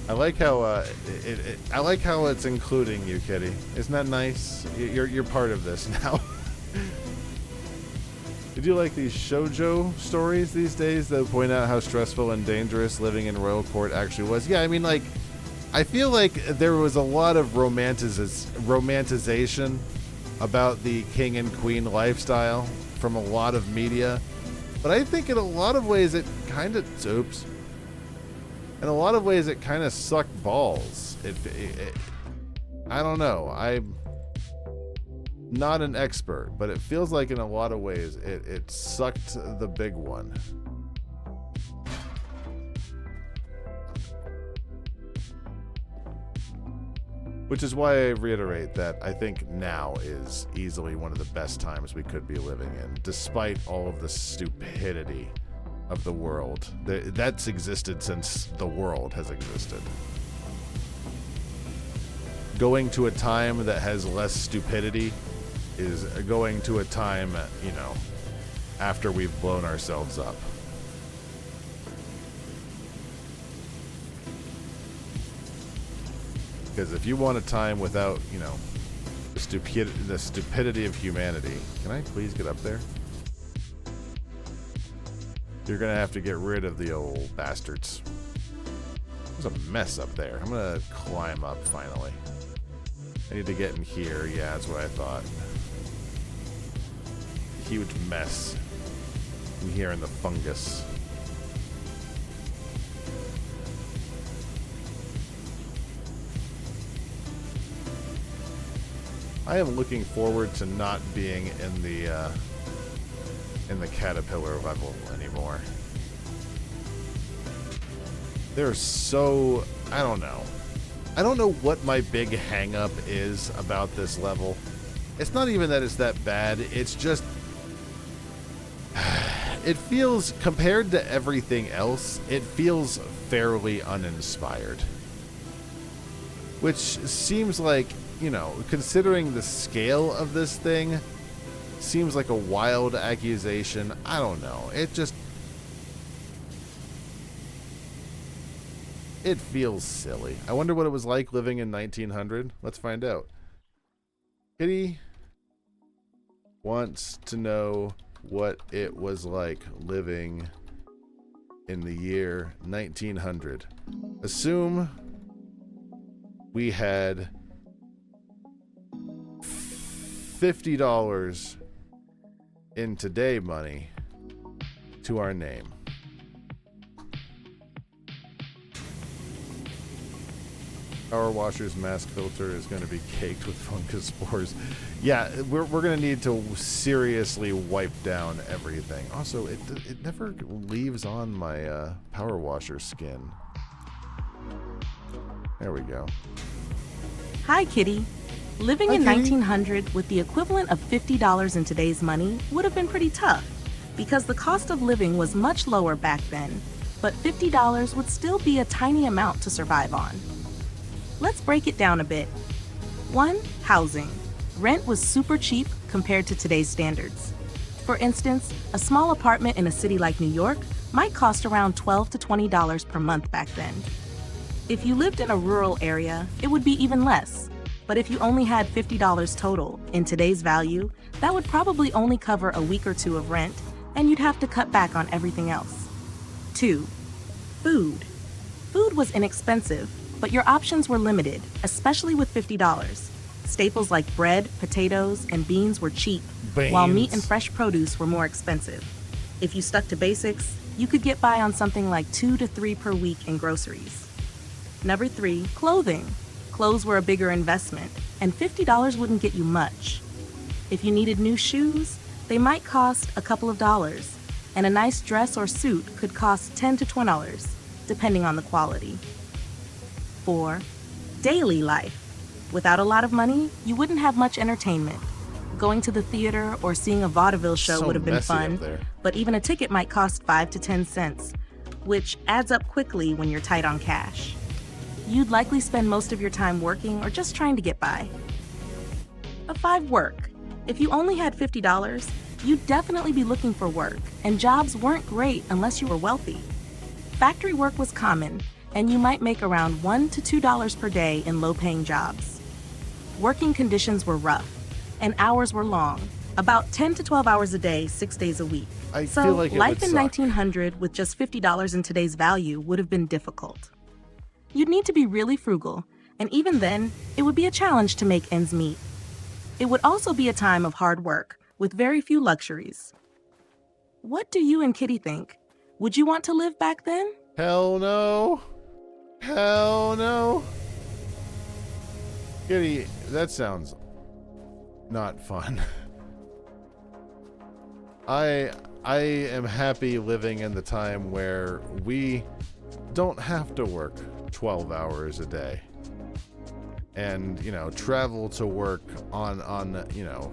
I like how I like how it's including you, Kitty. Isn't that nice? You're part of this now. Did you like these shoujo stories these days that point out how stressful and dangerous living in royal court actually was? Yeah, I mean, like, I feel like there was a lot of romanticization about the king and queen lifestyle from a lot of media, but I think in a lot of ways it kind of in a lot of ways it kind of sucked balls. I don't know. I'm not an expert, but it feels like in a lot of ways it sucked the big one. Which is why I reiterate that I think now is easily one of the best times we could be living in, despite all of the stupidity of the world. That's existed since the world has existed. Going to a time that has less stupidity is going to a time, you know, after we've blown ourselves up. Because if you want a time without, you know, the stupidity of humanity, can I please get up there? You're gonna have to get rid of the old bastards. There's a mess up there. I'm gonna climb up finally. I need to get in here. Yeah, that's what I thought. Huge mess in here in the fungus. I am looking forward to not being in the caterpillar level anymore. They're so, I don't know. I don't know what my big hang up is about this level. It's not even that it's that bad. It's just it feels, compared to everything else, it feels fairly uninspired. Which seems like, you know, considering the scale of this thing, seems like a wild accusation. I don't know. It feels silly. I wonder what it was like living in 1900. Let's find out. Kitty wants to know what it was like living in the year 1900. Assume we had $50 in today money to our name. Power washer's mask filter is going to be caked with fungus spores. Yeah, we're going to need to seriously wipe down everything. Also, it never leaves on my power washer skin. There we go. Hi, Kitty. Living Hi, in Kitty. 1900 with the equivalent of $50 in today's money would have been pretty tough because the cost of living was much lower back then, but $50 would still be a tiny amount to survive on. Let's break it down a bit. 1. Housing. Rent was super cheap compared to today's standards. For instance, a small apartment in a city like New York might cost around $12 to $20 per month back then. If you lived in a rural area, it would be even less. But if you only had $50 total, in today's value, that would probably only cover a week or two of rent, and you'd have to cut back on everything else. 2. Food. Food was inexpensive, but your options were limited, especially with $50. Staples like bread, potatoes, and beans were cheap, while meat and fresh produce were more expensive. If you stuck to basics, you could get by on something like 2 to 3 per week in groceries. Number 3, clothing. Clothes were a bigger investment, and $50 wouldn't get you much. If you needed new shoes, they might cost a couple of dollars, and a nice dress or suit could cost $10 to $20, depending on the quality. 4. Daily life. Without a lot of money, you wouldn't have much entertainment. Going to the theater or seeing a vaudeville show So would have been messy up fun, there. but even a ticket might cost 5 to 10 cents, which adds up quickly when you're tight on cash. You'd likely spend most of your time working or just trying to get by. 5. Work. If you only had $50, you'd definitely be looking for work, and jobs weren't great unless you were wealthy. Factory work was common, and you might make around $1 to $2 per day in low-paying jobs. Working conditions were rough, and hours were long, about 10 to 12 hours a day, 6 days a week. I So feel like it life would in suck. 1900 with just $50 in today's value would have been difficult. You'd need to be really frugal, and even then, it would be a challenge to make ends meet. It would also be a time of hard work, with very few luxuries. What do you and Kitty think? Would you want to live back then? Hell no. Hell no. Kitty, that sounds not fun. I am happy living in the time where we don't have to work 12 hours a day. and, you know, travel to work on you know,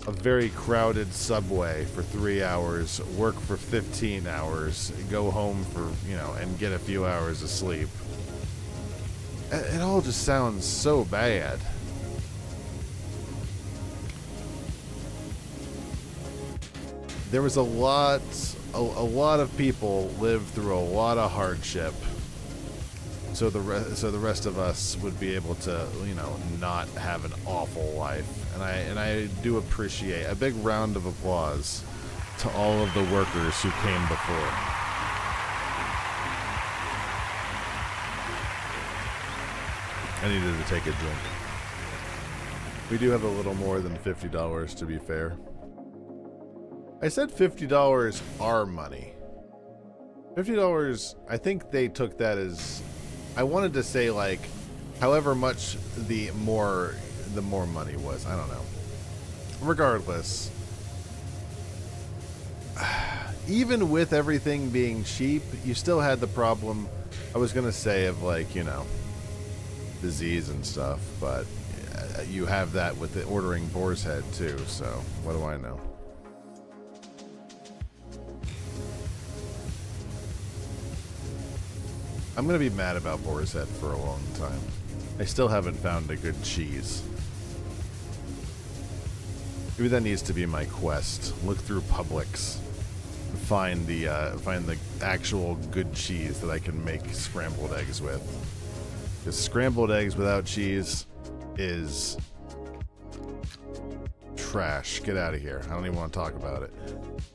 a very crowded subway for 3 hours, work for 15 hours, go home for, you know, and get a few hours of sleep. It all just sounds so bad. There was a lot of people lived through a lot of hardship. So the rest of us would be able to, you know, not have an awful life. And I do appreciate a big round of applause to all of the workers who came before. I needed to take a drink. We do have a little more than $50 to be fair. I said $50 our money. $50, I think they took that as, I wanted to say like, however much the more money was. I don't know. Regardless, even with everything being cheap, you still had the problem, I was gonna say, of like, you know, disease and stuff, but you have that with the ordering Boar's Head too, so what do I know? I'm gonna be mad about Boar's Head for a long time. I still haven't found a good cheese. Maybe that needs to be my quest. Look through Publix and find the actual good cheese that I can make scrambled eggs with. Because scrambled eggs without cheese is trash. Get out of here. I don't even want to talk about it.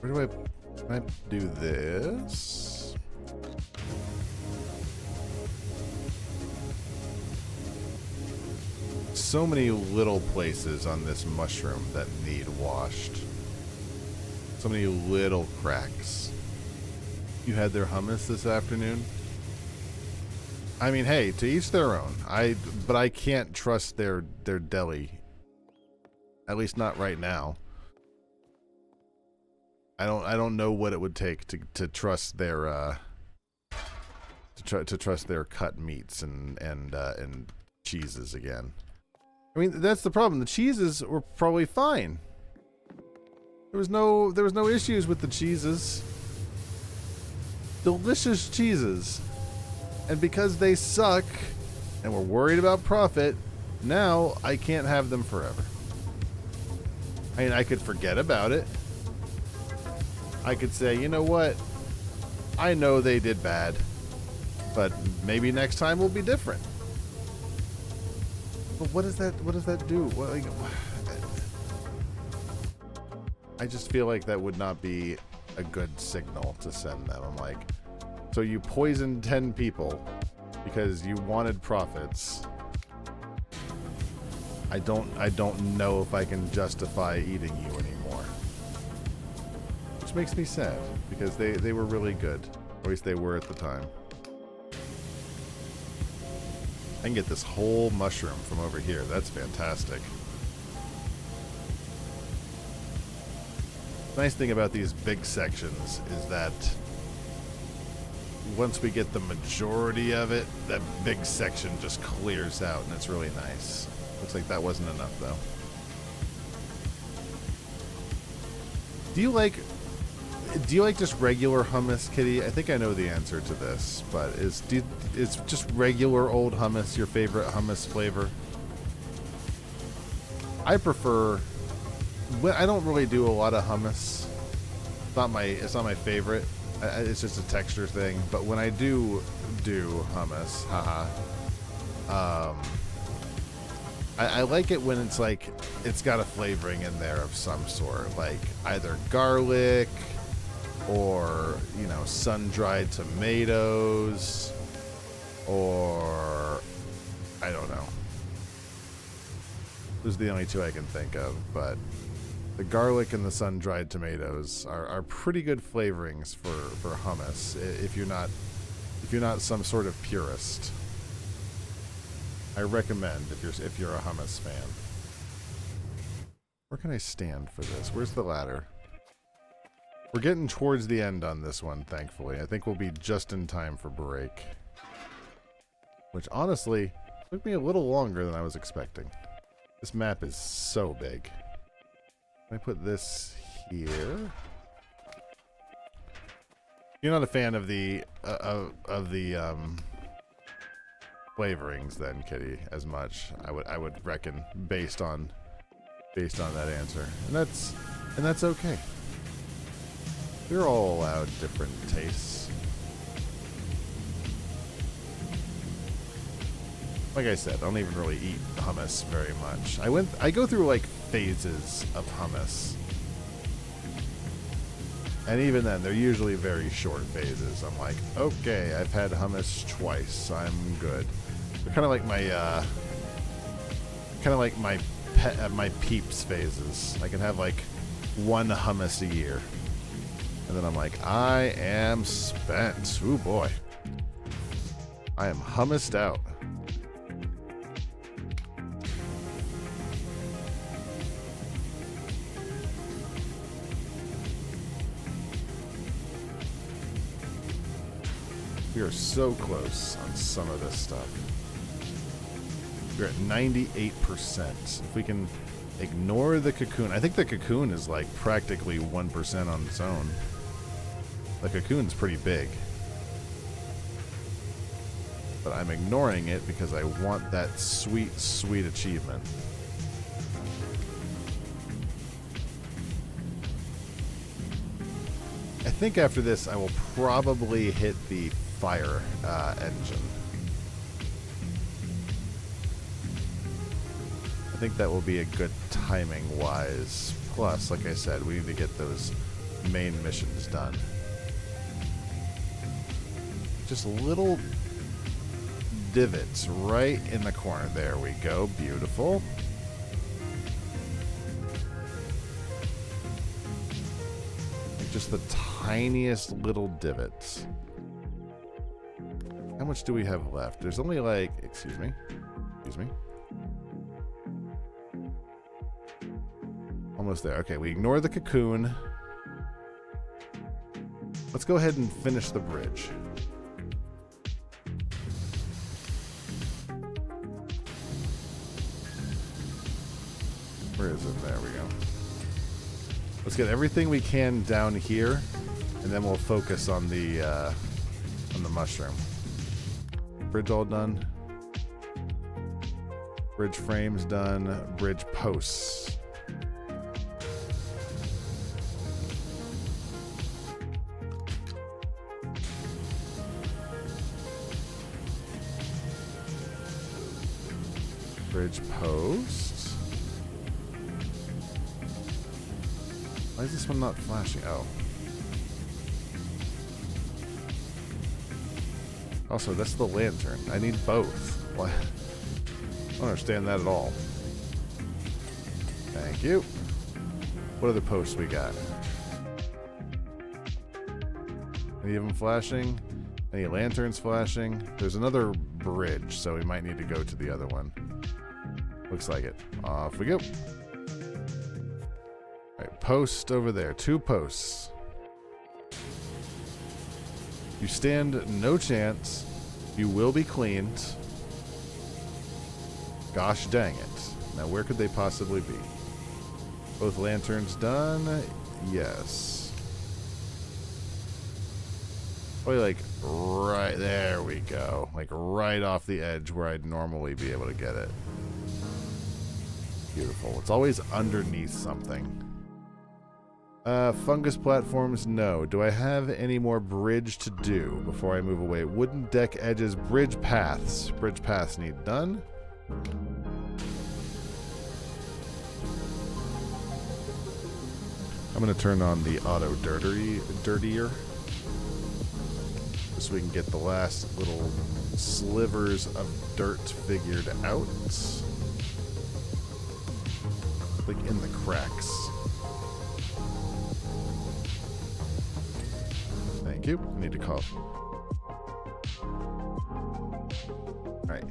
Where do can I do this? So many little places on this mushroom that need washed. So many little cracks. You had their hummus this afternoon? I mean, hey, to each their own. But I can't trust their deli. At least not right now. I don't know what it would take to trust their to trust their cut meats and cheeses again. I mean, that's the problem. The cheeses were probably fine. There was no issues with the cheeses. Delicious cheeses. And because they suck and we're worried about profit, now I can't have them forever. I mean, I could forget about it. I could say, you know what? I know they did bad, but maybe next time will be different. But what does that do? What, like, I just feel like that would not be a good signal to send them. I'm like, so you poisoned 10 people because you wanted profits. I don't know if I can justify eating you anymore. Which makes me sad, because they were really good. At least they were at the time. I can get this whole mushroom from over here. That's fantastic. The nice thing about these big sections is that once we get the majority of it, that big section just clears out, and it's really nice. Looks like that wasn't enough, though. Do you like just regular hummus, Kitty? I think I know the answer to this, but is just regular old hummus your favorite hummus flavor? I prefer. I don't really do a lot of hummus. It's not my favorite. It's just a texture thing. But when I do hummus, I like it when it's like it's got a flavoring in there of some sort, like either garlic or, you know, sun-dried tomatoes, or I don't know. Those are the only two I can think of, but the garlic and the sun-dried tomatoes are pretty good flavorings for hummus if you're not some sort of purist. I recommend if you're a hummus fan. Where can I stand for this? Where's the ladder? We're getting towards the end on this one, thankfully. I think we'll be just in time for break. which honestly took me a little longer than I was expecting. This map is so big. Can I put this here? You're not a fan of the flavorings then, Kitty, as much. I would reckon based on that answer. And that's okay. We're all allowed different tastes. Like I said, I don't even really eat hummus very much. I go through like phases of hummus. And even then, they're usually very short phases. I'm like, okay, I've had hummus twice. I'm good. They're kind of like my peeps phases. I can have like one hummus a year. And then I'm like, I am spent. Ooh boy. I am hummused out. We are so close on some of this stuff. We're at 98%. If we can ignore the cocoon. I think the cocoon is like practically 1% on its own. The cocoon's pretty big. But I'm ignoring it because I want that sweet, sweet achievement. I think after this I will probably hit the fire engine. I think that will be a good timing wise. Plus, like I said, we need to get those main missions done. Just little divots right in the corner. There we go. Beautiful. Just the tiniest little divots. How much do we have left? There's only like, excuse me. Almost there. Okay, we ignore the cocoon. Let's go ahead and finish the bridge. Where is it? There we go. Let's get everything we can down here, and then we'll focus on the mushroom. Bridge all done. Bridge frames done. Bridge posts. Bridge post. Why is this one not flashing? Oh. Also, that's the lantern. I need both. What? I don't understand that at all. Thank you. What other posts we got? Any of them flashing? Any lanterns flashing? There's another bridge, so we might need to go to the other one. Looks like it. Off we go. Alright, post over there. 2 posts. You stand no chance. You will be cleaned. Gosh dang it. Now where could they possibly be? Both lanterns done? Yes. Probably like right there we go. Like right off the edge where I'd normally be able to get it. Beautiful. It's always underneath something. Fungus platforms, no. Do I have any more bridge to do before I move away? Wooden deck edges, bridge paths. Bridge paths need done. I'm going to turn on the auto dirtier. So we can get the last little slivers of dirt figured out. Like in the cracks. Thank you. I need to cough. Alright.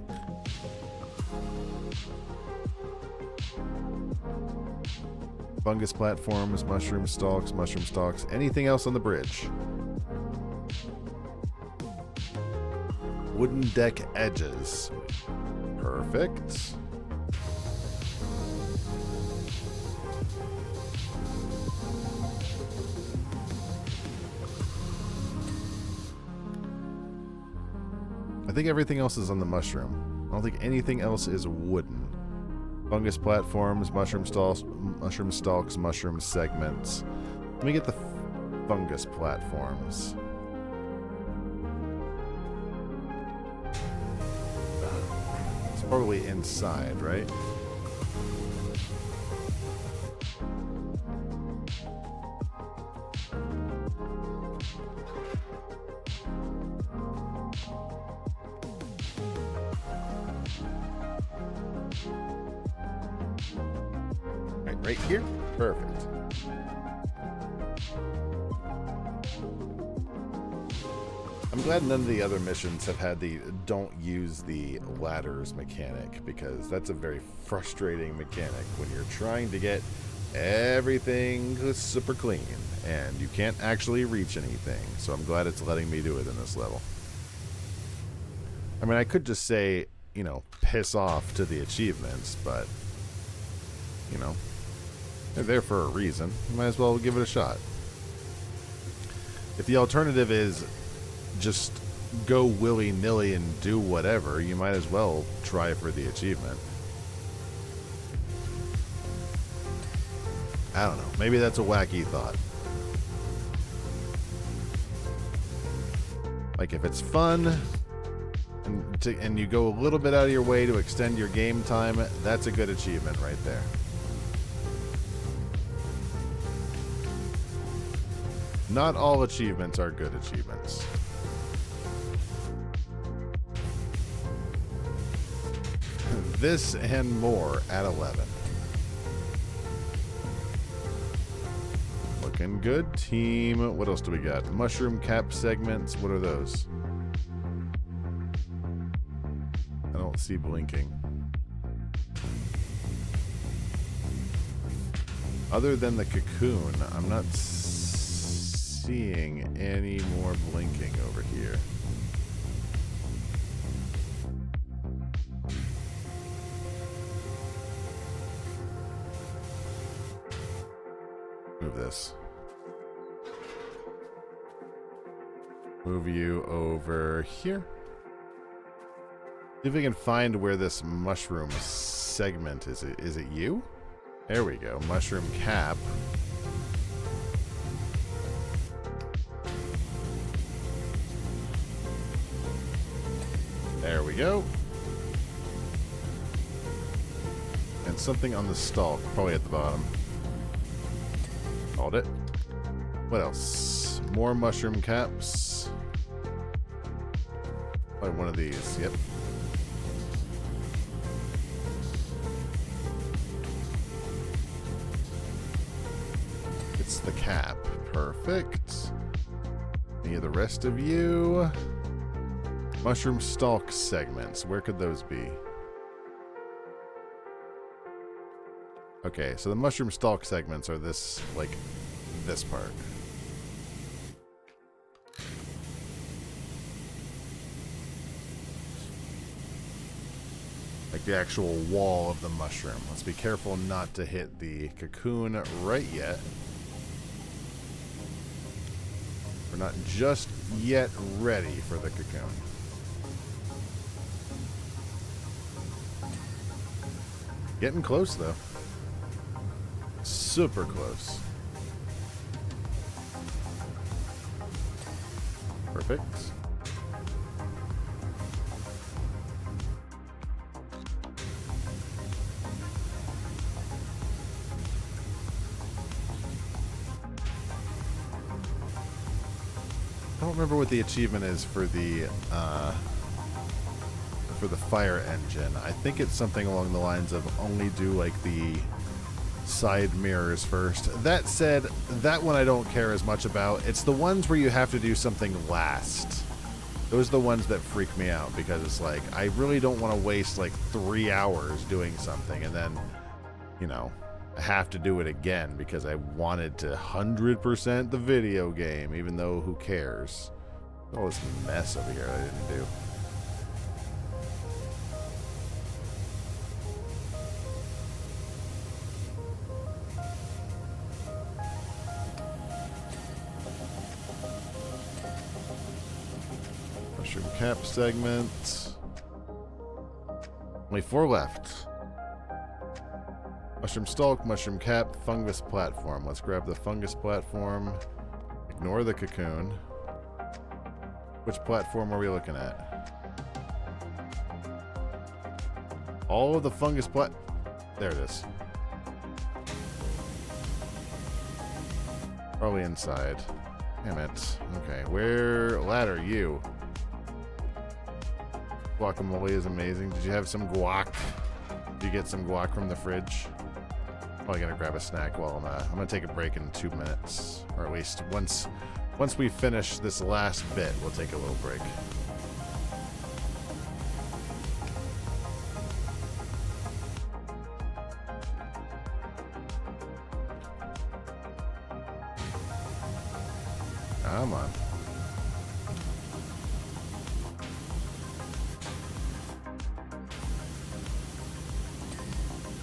Fungus platforms, mushroom stalks. Anything else on the bridge? Wooden deck edges. Perfect. I think everything else is on the mushroom. I don't think anything else is wooden. Fungus platforms, mushroom stalks, mushroom segments. Let me get the fungus platforms. It's probably inside, right? Right here? Perfect. I'm glad none of the other missions have had the don't use the ladders mechanic, because that's a very frustrating mechanic when you're trying to get everything super clean and you can't actually reach anything. So I'm glad it's letting me do it in this level. I mean, I could just say, you know, piss off to the achievements, but, you know, they're there for a reason. You might as well give it a shot. If the alternative is just go willy-nilly and do whatever, you might as well try for the achievement. I don't know. Maybe that's a wacky thought. Like, if it's fun and you go a little bit out of your way to extend your game time, that's a good achievement right there. Not all achievements are good achievements. This and more at 11. Looking good, team. What else do we got? Mushroom cap segments. What are those? I don't see blinking. Other than the cocoon, I'm not seeing any more blinking over here. Move this. Move you over here. See if we can find where this mushroom segment is. Is it you? There we go. Mushroom cap. There we go. And something on the stalk, probably at the bottom. Called it. What else? More mushroom caps. Probably one of these, yep. It's the cap. Perfect. Any of the rest of you? Mushroom stalk segments. Where could those be? Okay, so the mushroom stalk segments are this, like, this part. Like the actual wall of the mushroom. Let's be careful not to hit the cocoon right yet. We're not just yet ready for the cocoon. Getting close, though. Super close. Perfect. I don't remember what the achievement is for the fire engine. I think it's something along the lines of only do like the side mirrors first. That said, that one I don't care as much about. It's the ones where you have to do something last. Those are the ones that freak me out, because it's like, I really don't want to waste like 3 hours doing something and then, you know, I have to do it again because I wanted to 100% the video game, even though who cares? All this mess over here I didn't do. Mushroom cap segment. Only 4 left. Mushroom stalk, mushroom cap, fungus platform. Let's grab the fungus platform. Ignore the cocoon. Which platform are we looking at? All of the fungus there it is. Probably inside. Damn it. Okay, where... Ladder, you. Guacamole is amazing. Did you have some guac? Did you get some guac from the fridge? Probably gonna grab a snack while I'm gonna take a break in 2 minutes. Or at least once we finish this last bit, we'll take a little break. Come on.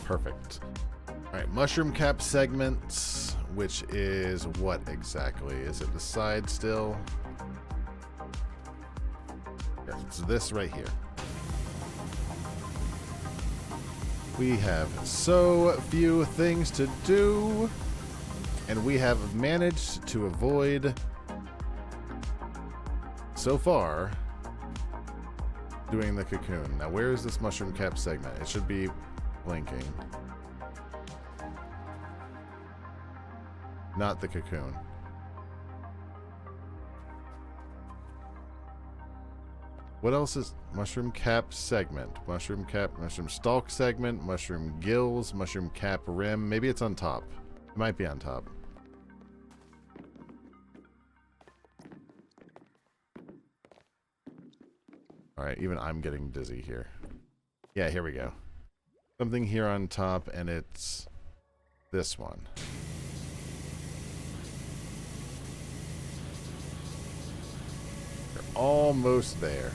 Perfect. Alright, mushroom cap segments, which is what exactly? Is it the side still? Yes, it's this right here. We have so few things to do, and we have managed to avoid, so far, doing the cocoon. Now, where is this mushroom cap segment? It should be blinking. Not the cocoon. What else is mushroom cap segment? Mushroom cap, mushroom stalk segment, mushroom gills, mushroom cap rim. Maybe it's on top. It might be on top. Alright, even I'm getting dizzy here. Yeah, here we go. Something here on top, and it's this one. We're almost there.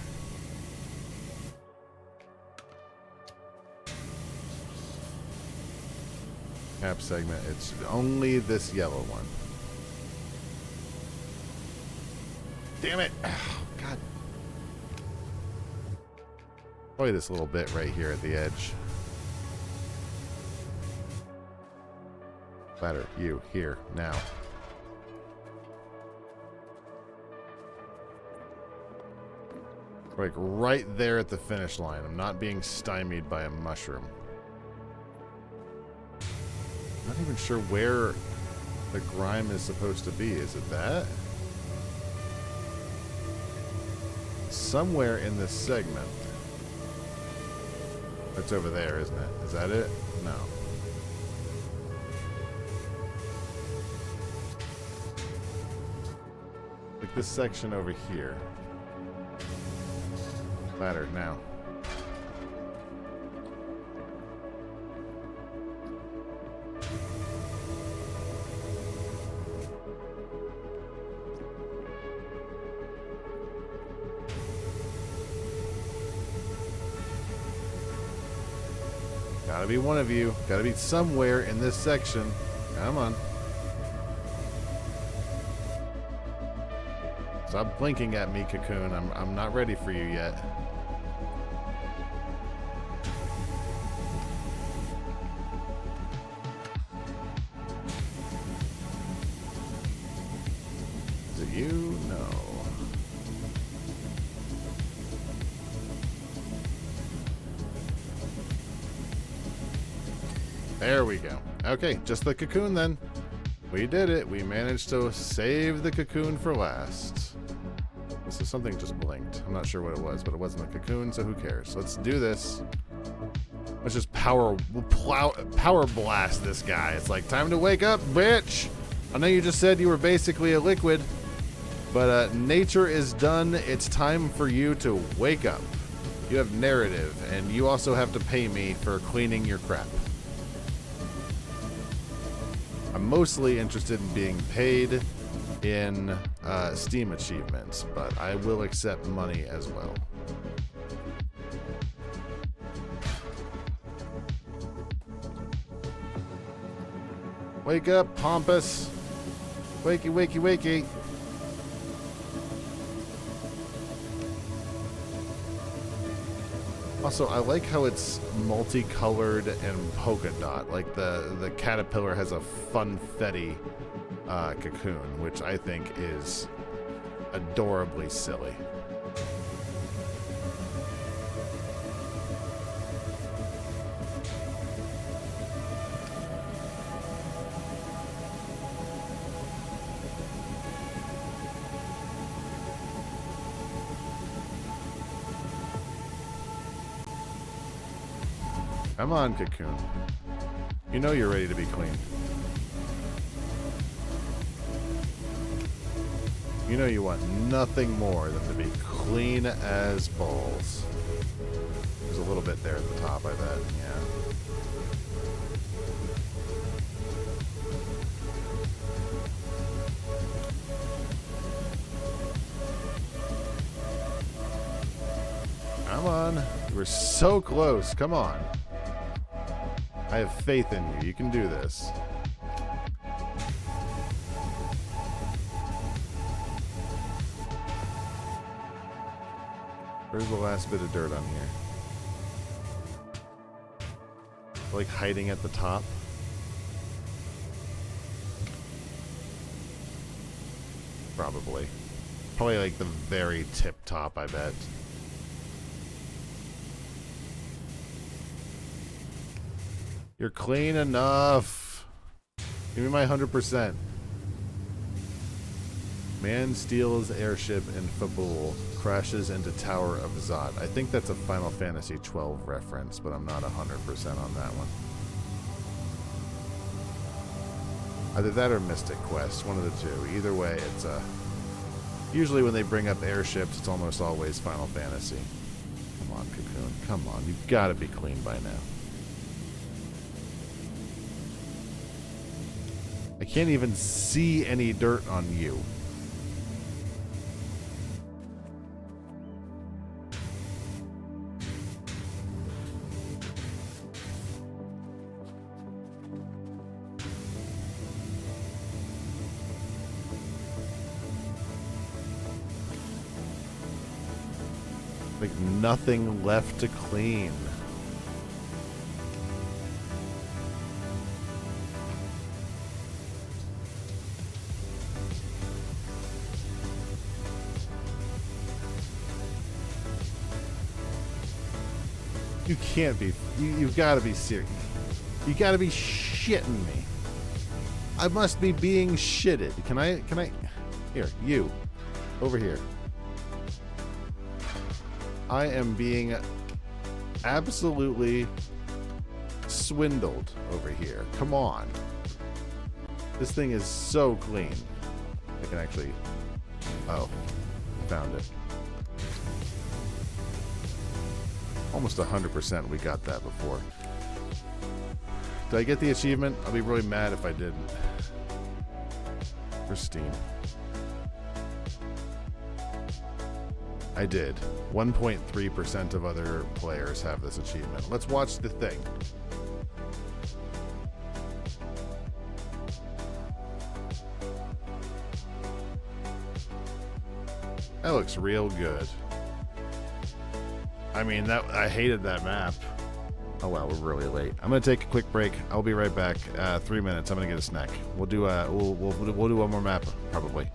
Cap segment, it's only this yellow one. Damn it! Oh, God. Probably this little bit right here at the edge. Ladder, you, here, now. Like right there at the finish line. I'm not being stymied by a mushroom. I'm not even sure where the grime is supposed to be. Is it that? Somewhere in this segment. It's over there, isn't it? Is that it? No. Like this section over here. Ladder, now. Gotta be one of you. Gotta be somewhere in this section. Come on. Stop blinking at me, Cocoon. I'm not ready for you yet. Is it you? No. There we go. Okay, just the cocoon then. We did it. We managed to save the cocoon for last. So something just blinked. I'm not sure what it was, but it wasn't a cocoon, so who cares? Let's do this. Let's just power blast this guy. It's like, time to wake up, bitch! I know you just said you were basically a liquid, but nature is done. It's time for you to wake up. You have narrative, and you also have to pay me for cleaning your crap. I'm mostly interested in being paid in Steam achievements, but I will accept money as well. Wake up, Pompous. Wakey, wakey, wakey. Also, I like how it's multicolored and polka dot. Like the caterpillar has a funfetti cocoon, which I think is adorably silly. Come on, cocoon. You know you're ready to be clean. You know you want nothing more than to be clean as balls. There's a little bit there at the top, I bet. Yeah. Come on. We're so close. Come on. I have faith in you. You can do this. Where's the last bit of dirt on here? Like hiding at the top? Probably. Probably like the very tip top, I bet. You're clean enough. Give me my 100%. Man steals airship in Fabul, crashes into Tower of Zot. I think that's a Final Fantasy XII reference, but I'm not 100% on that one. Either that or Mystic Quest, one of the two. Either way, it's usually when they bring up airships, it's almost always Final Fantasy. Come on, Cocoon. Come on. You've got to be clean by now. I can't even see any dirt on you. Like nothing left to clean. You can't be. You've got to be serious. You got to be shitting me. I must be being shitted. Can I? Here, you. Over here. I am being absolutely swindled over here. Come on. This thing is so clean. I can actually... Oh. Found it. Almost 100% we got that before. Did I get the achievement? I'll be really mad if I didn't. Pristine. I did. 1.3% of other players have this achievement. Let's watch the thing. That looks real good. I mean, I hated that map. Oh well, we're really late. I'm gonna take a quick break. I'll be right back. 3 minutes. I'm gonna get a snack. We'll do we'll do one more map probably.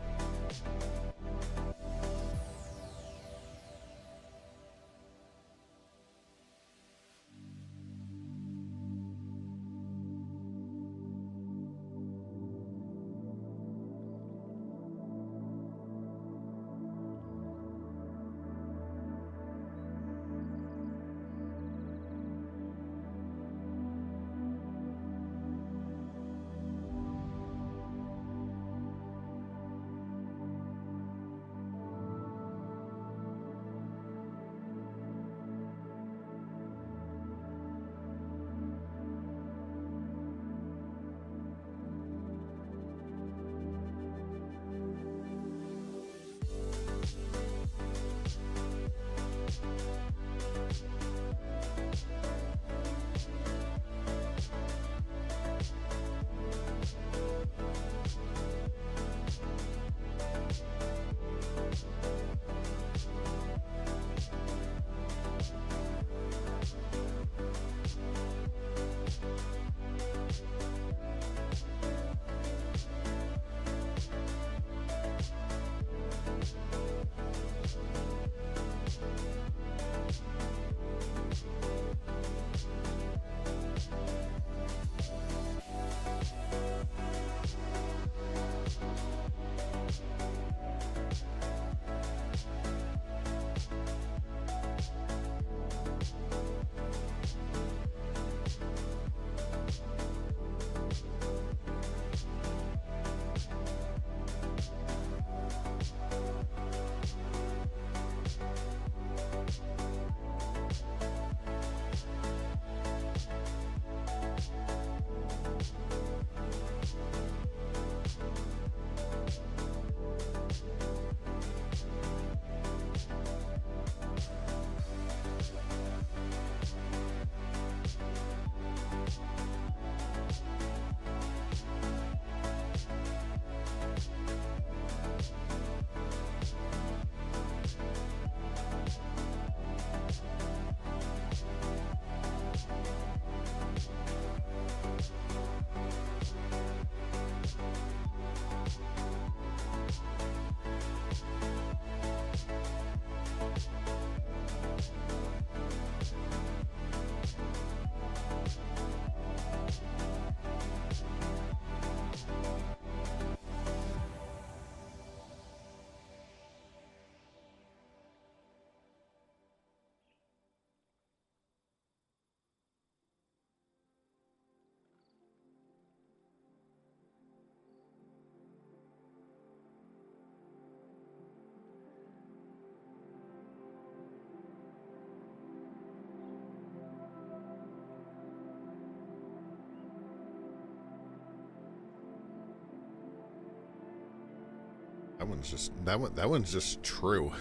That one's just true.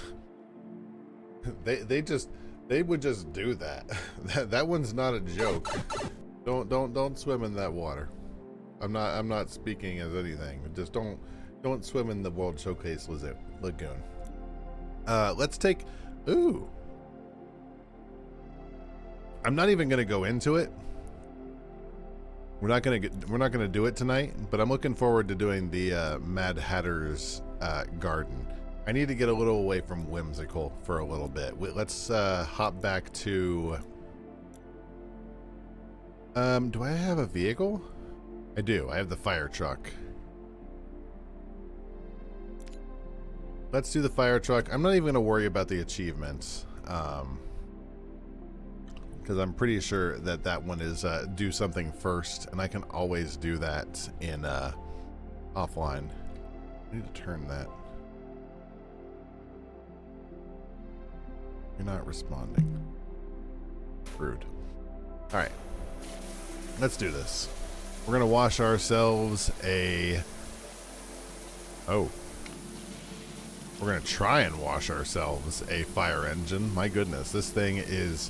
They would just do that. That one's not a joke. Don't swim in that water. I'm not speaking as anything. Just don't swim in the World Showcase Lagoon. Let's take. Ooh. I'm not even gonna go into it. We're not gonna do it tonight. But I'm looking forward to doing the Mad Hatter's garden. I need to get a little away from whimsical for a little bit. Let's hop back to. Do I have a vehicle? I do. I have the fire truck. Let's do the fire truck. I'm not even going to worry about the achievements. Because I'm pretty sure that one is do something first. And I can always do that in offline. I need to turn that. You're not responding. Rude. Alright. Let's do this. We're going to wash ourselves a... Oh. We're going to try and wash ourselves a fire engine. My goodness, this thing is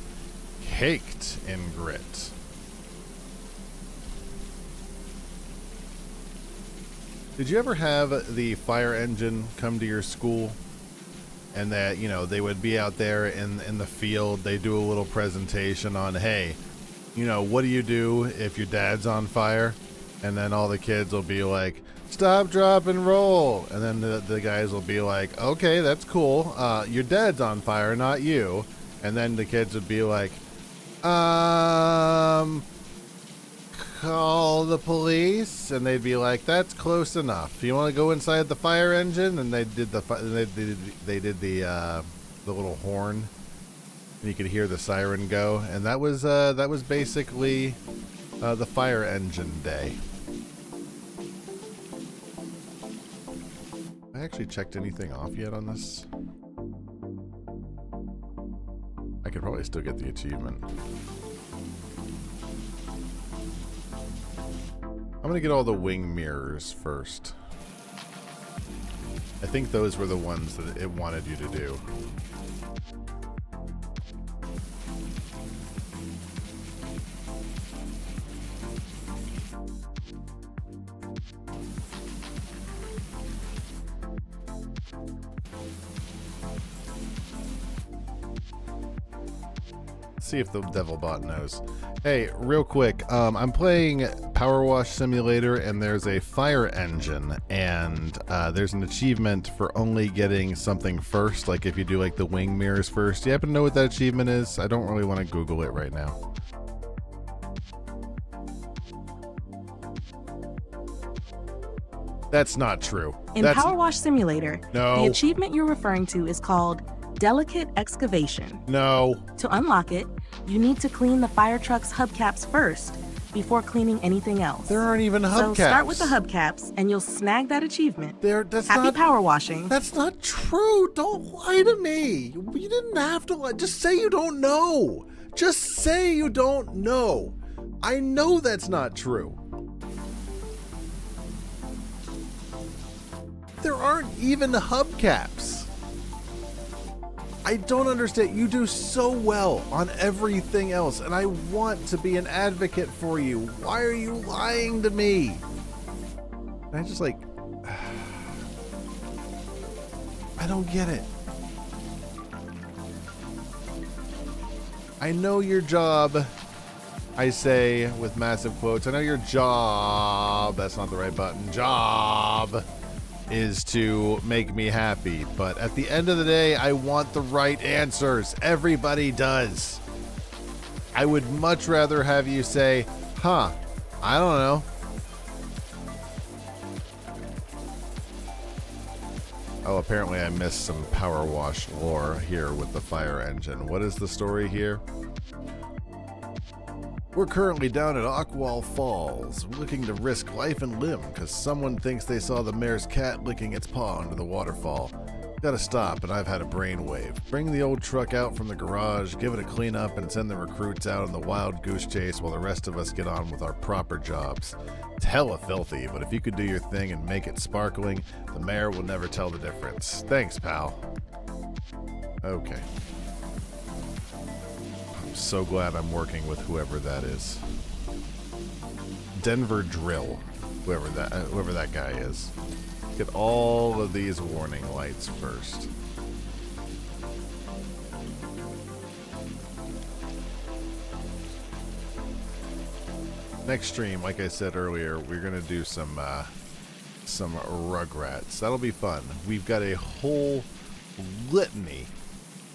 caked in grit. Did you ever have the fire engine come to your school? And that, you know, they would be out there in the field. They do a little presentation on, hey, you know, what do you do if your dad's on fire? And then all the kids will be like, stop, drop, and roll. And then the guys will be like, okay, that's cool. Your dad's on fire, not you. And then the kids would be like, call the police. And they'd be like, that's close enough. You want to go inside the fire engine? And they did the little horn. And you could hear the siren go, and that was basically the fire engine day. I actually checked anything off yet on this. I could probably still get the achievement. I'm gonna get all the wing mirrors first. I think those were the ones that it wanted you to do. See if the Devilbot knows. Hey, real quick, I'm playing Powerwash Simulator, and there's a fire engine, and there's an achievement for only getting something first, like if you do like the wing mirrors first. Do you happen to know what that achievement is? I don't really want to Google it right now. That's not true. In Powerwash Simulator, No. the achievement you're referring to is called Delicate Excavation. No. To unlock it, you need to clean the fire truck's hubcaps first before cleaning anything else. There aren't even hubcaps. So start with the hubcaps and you'll snag that achievement. That's Happy not power washing. That's not true. Don't lie to me. You didn't have to lie. Just say you don't know. Just say you don't know. I know that's not true. There aren't even hubcaps. I don't understand. You do so well on everything else, and I want to be an advocate for you. Why are you lying to me? And I just like... I don't get it. I know your job, I say with massive quotes. I know your job, that's not the right button, job is to make me happy. But at the end of the day, I want the right answers. Everybody does. I would much rather have you say, huh, I don't know. Oh, apparently I missed some power wash lore here with the fire engine. What is the story here? We're currently down at Ockwall Falls, looking to risk life and limb because someone thinks they saw the mayor's cat licking its paw under the waterfall. Gotta stop, and I've had a brainwave. Bring the old truck out from the garage, give it a clean up, and send the recruits out on the wild goose chase while the rest of us get on with our proper jobs. It's hella filthy, but if you could do your thing and make it sparkling, the mayor will never tell the difference. Thanks, pal. Okay. I'm so glad I'm working with whoever that is. Denver Drill, whoever that guy is. Get all of these warning lights first. Next stream, like I said earlier, we're gonna do some Rugrats. That'll be fun. We've got a whole litany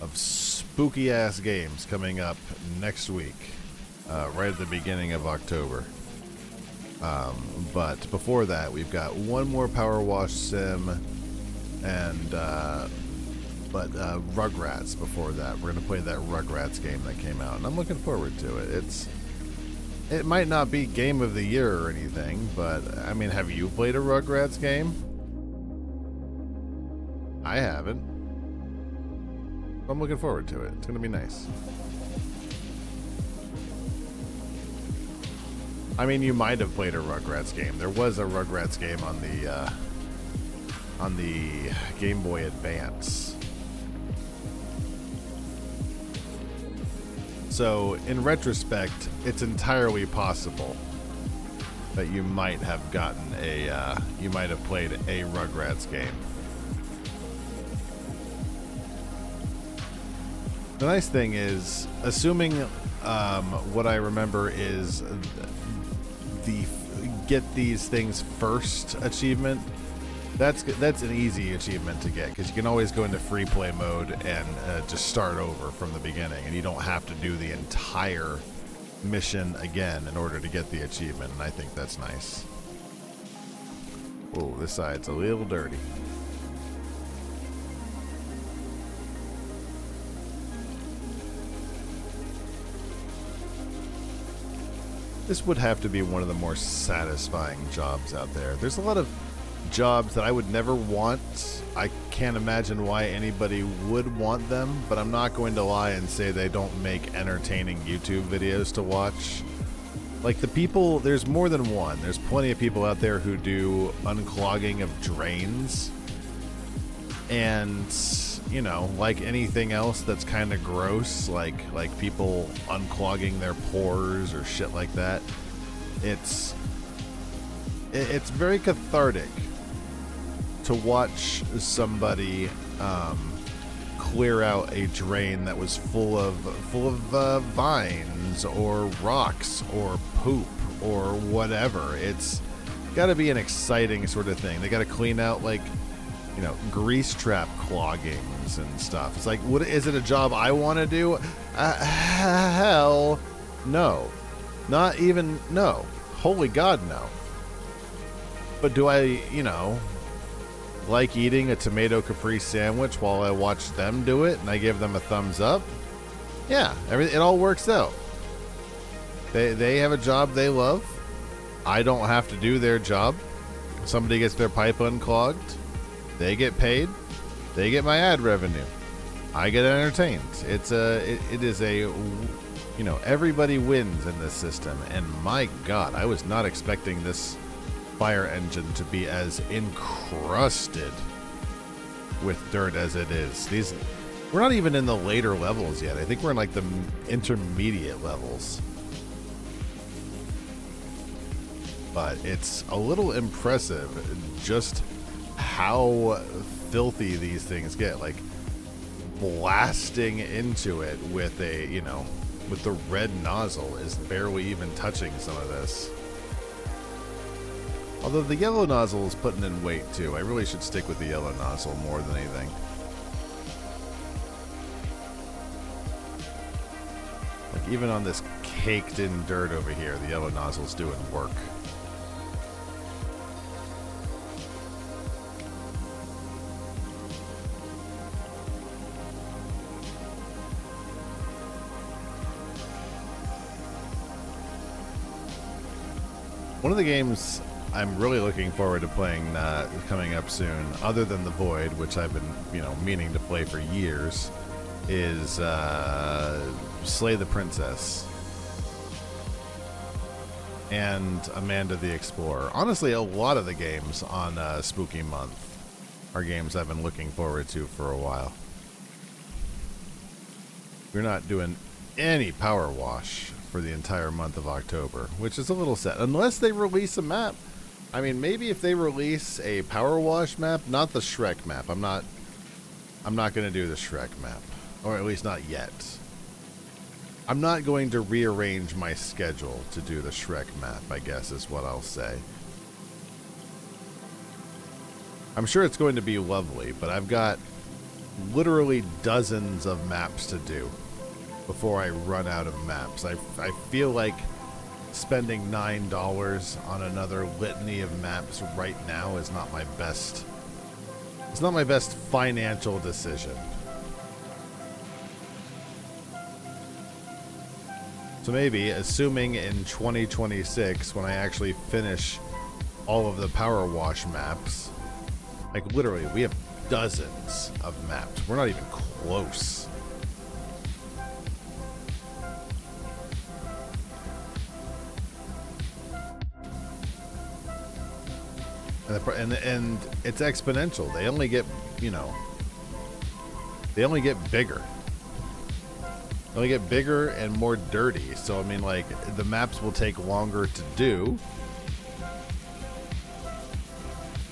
of spooky ass games coming up next week, right at the beginning of October. But before that, we've got one more Powerwash Sim and Rugrats before that. We're gonna play that Rugrats game that came out, and I'm looking forward to it. It might not be game of the year or anything, but I mean, have you played a Rugrats game? I haven't. I'm looking forward to it. It's gonna be nice. I mean, you might have played a Rugrats game. There was a Rugrats game on the Game Boy Advance. So, in retrospect, it's entirely possible that you might have gotten you might have played a Rugrats game. The nice thing is, assuming what I remember is the get these things first achievement, that's an easy achievement to get, because you can always go into free play mode and just start over from the beginning, and you don't have to do the entire mission again in order to get the achievement, and I think that's nice. Oh, this side's a little dirty. This would have to be one of the more satisfying jobs out there. There's a lot of jobs that I would never want. I can't imagine why anybody would want them, but I'm not going to lie and say they don't make entertaining YouTube videos to watch. Like the people, there's more than one. There's plenty of people out there who do unclogging of drains. And, you know, like anything else that's kind of gross, like people unclogging their pores or shit like that, it's very cathartic to watch somebody clear out a drain that was full of vines or rocks or poop or whatever. It's got to be an exciting sort of thing. They got to clean out, like, you know, grease trap cloggings and stuff. It's like, what is it a job I want to do? Hell no. Not even, no. Holy God, no. But do I, you know, like eating a tomato capri sandwich while I watch them do it and I give them a thumbs up? Yeah, it all works out. They have a job they love. I don't have to do their job. Somebody gets their pipe unclogged. They get paid. They get my ad revenue. I get entertained. It is a, you know, everybody wins in this system. And my God, I was not expecting this fire engine to be as encrusted with dirt as it is. We're not even in the later levels yet. I think we're in like the intermediate levels. But it's a little impressive just how filthy these things get. Like blasting into it with a, you know, with the red nozzle is barely even touching some of this. Although the yellow nozzle is putting in weight too. I really should stick with the yellow nozzle more than anything. Like even on this caked in dirt over here, the yellow nozzle's doing work. One of the games I'm really looking forward to playing coming up soon, other than The Void, which I've been, meaning to play for years, is Slay the Princess and Amanda the Explorer. Honestly, a lot of the games on Spooky Month are games I've been looking forward to for a while. We're not doing any Power Wash for the entire month of October, which is a little sad. Unless they release a map. I mean, maybe if they release a Power Wash map, not the Shrek map. I'm not going to do the Shrek map, or at least not yet. I'm not going to rearrange my schedule to do the Shrek map, I guess is what I'll say. I'm sure it's going to be lovely, but I've got literally dozens of maps to do before I run out of maps. I feel like spending $9 on another litany of maps right now is not my best. It's not my best financial decision. So maybe, assuming in 2026, when I actually finish all of the Power Wash maps, like literally, we have dozens of maps. We're not even close. And it's exponential. They only get, they only get bigger. They only get bigger and more dirty. So, I mean, like, the maps will take longer to do.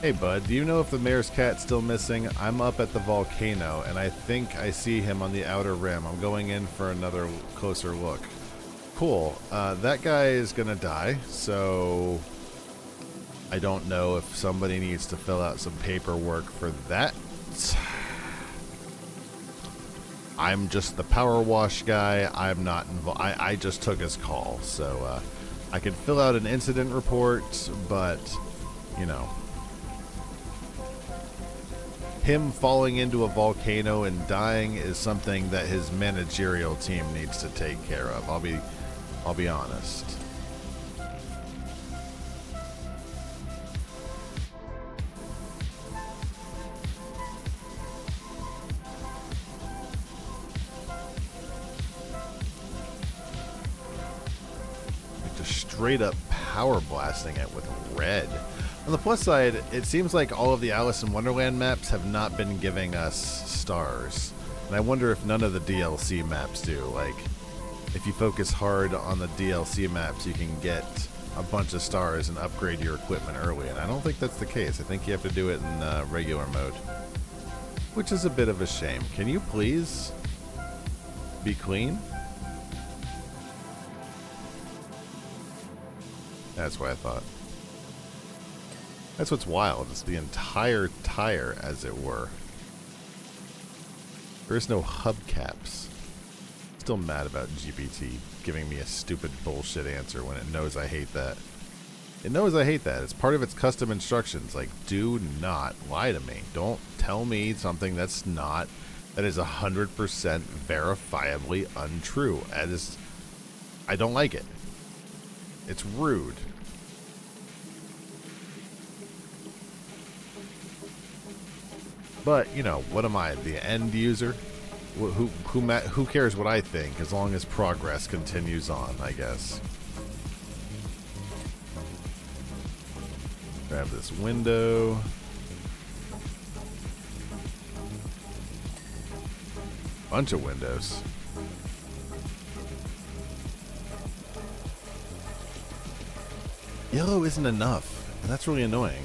Hey, bud, do you know if the mayor's cat's still missing? I'm up at the volcano, and I think I see him on the outer rim. I'm going in for another closer look. Cool. That guy is going to die, so I don't know if somebody needs to fill out some paperwork for that. I'm just the Power Wash guy. I'm not involved. I just took his call, so I can fill out an incident report, but, him falling into a volcano and dying is something that his managerial team needs to take care of. I'll be honest. Straight up power blasting it with red. On the plus side, it seems like all of the Alice in Wonderland maps have not been giving us stars. And I wonder if none of the DLC maps do. Like, if you focus hard on the DLC maps, you can get a bunch of stars and upgrade your equipment early. And I don't think that's the case. I think you have to do it in regular mode, which is a bit of a shame. Can you please be clean? That's what I thought. That's what's wild. It's the entire tire, as it were. There is no hubcaps. Still mad about GPT giving me a stupid bullshit answer when it knows I hate that. It knows I hate that. It's part of its custom instructions. Like, do not lie to me. Don't tell me something that is 100% verifiably untrue. I don't like it. It's rude. But, what am I, the end user? Who cares what I think, as long as progress continues on, I guess. Grab this window. Bunch of windows. Yellow isn't enough, and that's really annoying.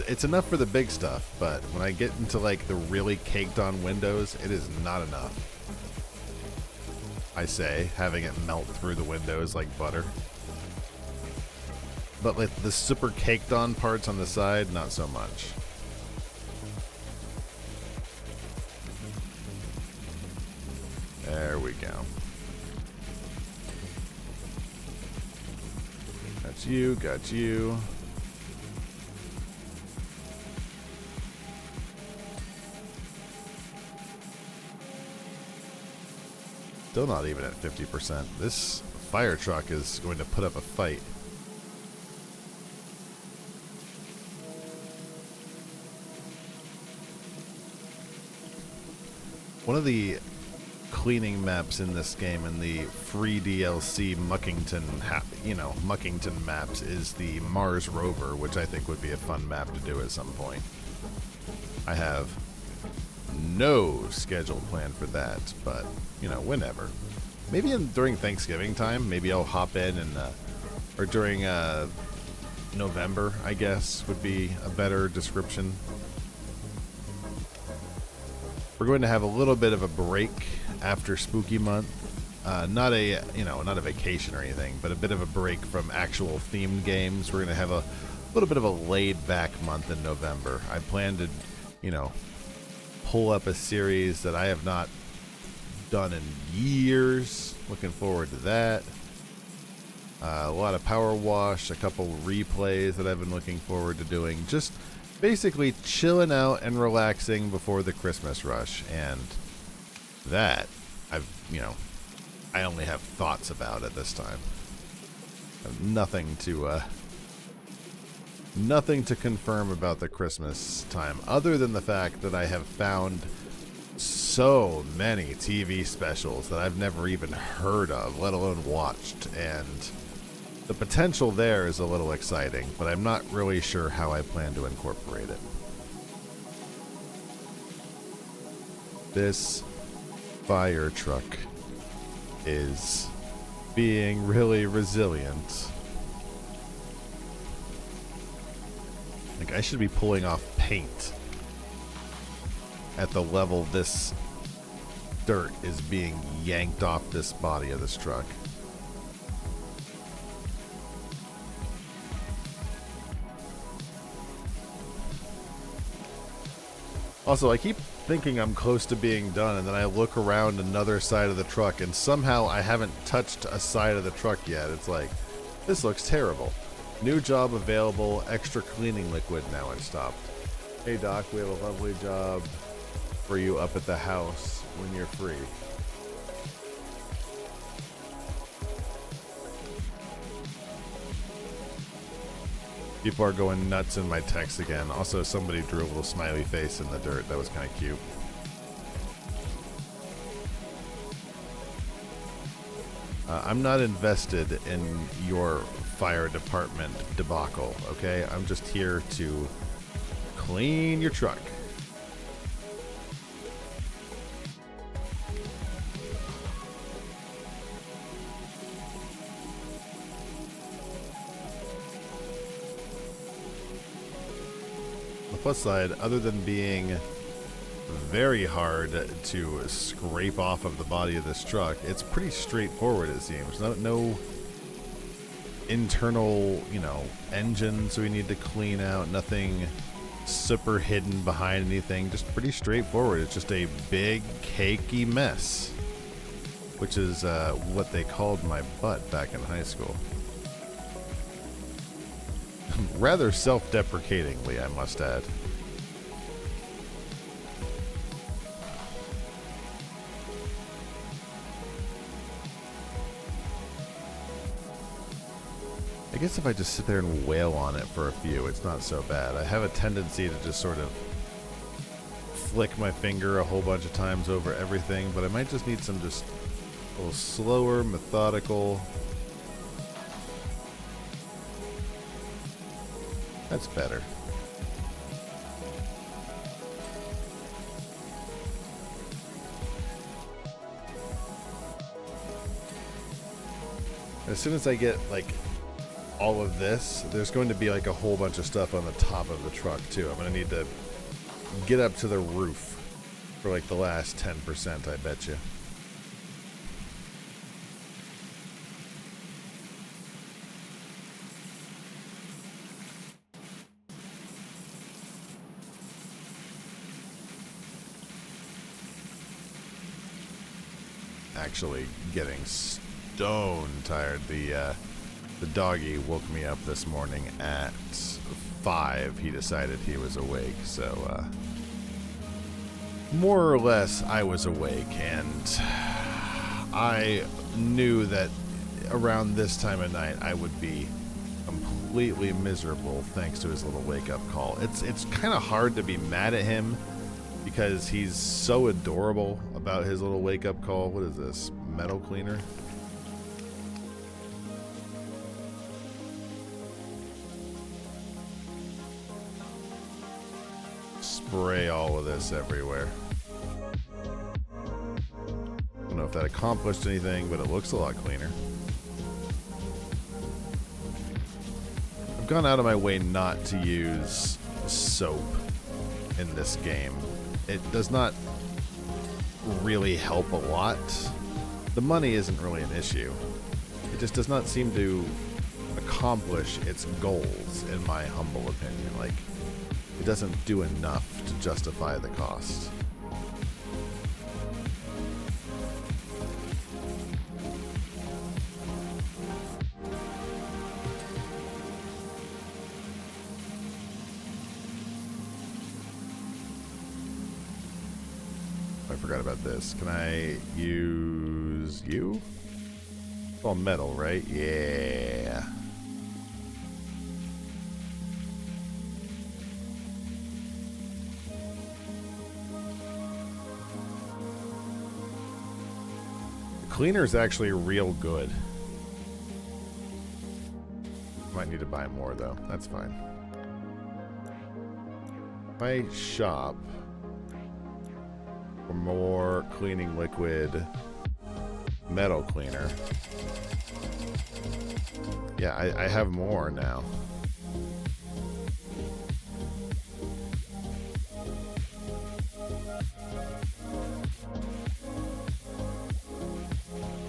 It's enough for the big stuff, but when I get into like the really caked on windows, it is not enough. I say, having it melt through the windows like butter. But like the super caked on parts on the side, not so much. There we go. Got you, got you. Still not even at 50%. This fire truck is going to put up a fight. One of the cleaning maps in this game, in the free DLC Muckington maps, is the Mars rover, which I think would be a fun map to do at some point. I have no schedule planned for that, but whenever. Maybe during Thanksgiving time, maybe I'll hop in and or during November, I guess, would be a better description. We're going to have a little bit of a break after Spooky Month. Not a vacation or anything, but a bit of a break from actual themed games. We're going to have a little bit of a laid-back month in November. I plan to, pull up a series that I have not done in years. Looking forward to that. A lot of Powerwash, a couple replays that I've been looking forward to doing. Just basically chilling out and relaxing before the Christmas rush, and that I only have thoughts about at this time. I have nothing to confirm about the Christmas time, other than the fact that I have found so many TV specials that I've never even heard of, let alone watched, and the potential there is a little exciting, but I'm not really sure how I plan to incorporate it. This fire truck is being really resilient. Like, I should be pulling off paint at the level this dirt is being yanked off this body of this truck. Also, I keep thinking I'm close to being done, and then I look around another side of the truck, and somehow I haven't touched a side of the truck yet. It's like, this looks terrible. New job available, extra cleaning liquid now in stopped. Hey Doc, we have a lovely job for you up at the house when you're free. People are going nuts in my text again. Also, somebody drew a little smiley face in the dirt. That was kind of cute. I'm not invested in your fire department debacle, okay? I'm just here to clean your truck. The plus side, other than being very hard to scrape off of the body of this truck, it's pretty straightforward, it seems. No internal, engines we need to clean out, nothing super hidden behind anything, just pretty straightforward. It's just a big cakey mess, which is what they called my butt back in high school. Rather self-deprecatingly, I must add. I guess if I just sit there and wail on it for a few, it's not so bad. I have a tendency to just sort of flick my finger a whole bunch of times over everything, but I might just need some just a little slower, methodical. That's better. As soon as I get, like, all of this, there's going to be, like, a whole bunch of stuff on the top of the truck, too. I'm going to need to get up to the roof for, like, the last 10%, I bet you. Actually getting stone tired. The doggy woke me up this morning at 5. He decided he was awake, so more or less I was awake, and I knew that around this time of night I would be completely miserable thanks to his little wake-up call. It's kind of hard to be mad at him because he's so adorable about his little wake-up call. What is this? Metal cleaner? Spray all of this everywhere. I don't know if that accomplished anything, but it looks a lot cleaner. I've gone out of my way not to use soap in this game. It does not really help a lot. The money isn't really an issue. It just does not seem to accomplish its goals, in my humble opinion. Like, it doesn't do enough to justify the cost. I forgot about this. Can I use you? It's all metal, right? Yeah. Cleaner is actually real good. Might need to buy more though. That's fine. My shop for more cleaning liquid, metal cleaner. Yeah, I have more now.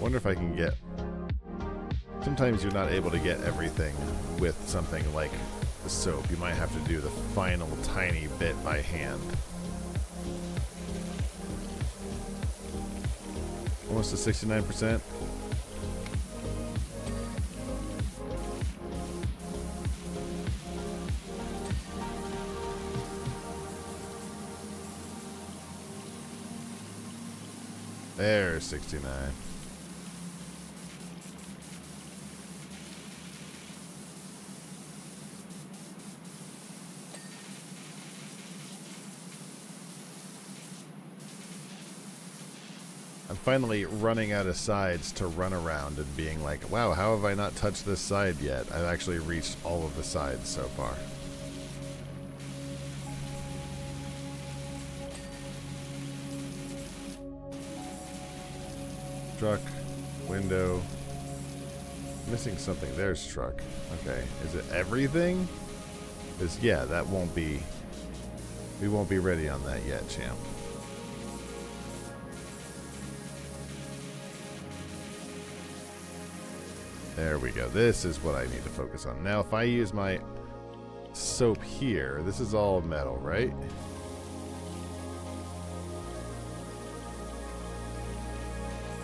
Wonder if I can get... Sometimes you're not able to get everything with something like the soap. You might have to do the final tiny bit by hand. Almost to 69%. There's 69. I'm finally running out of sides to run around and being like, wow, how have I not touched this side yet? I've actually reached all of the sides so far. Truck, window, missing something. There's truck. Okay, is it everything? Yeah, that won't be, we won't be ready on that yet, champ. There we go. This is what I need to focus on. Now, if I use my soap here, this is all metal, right?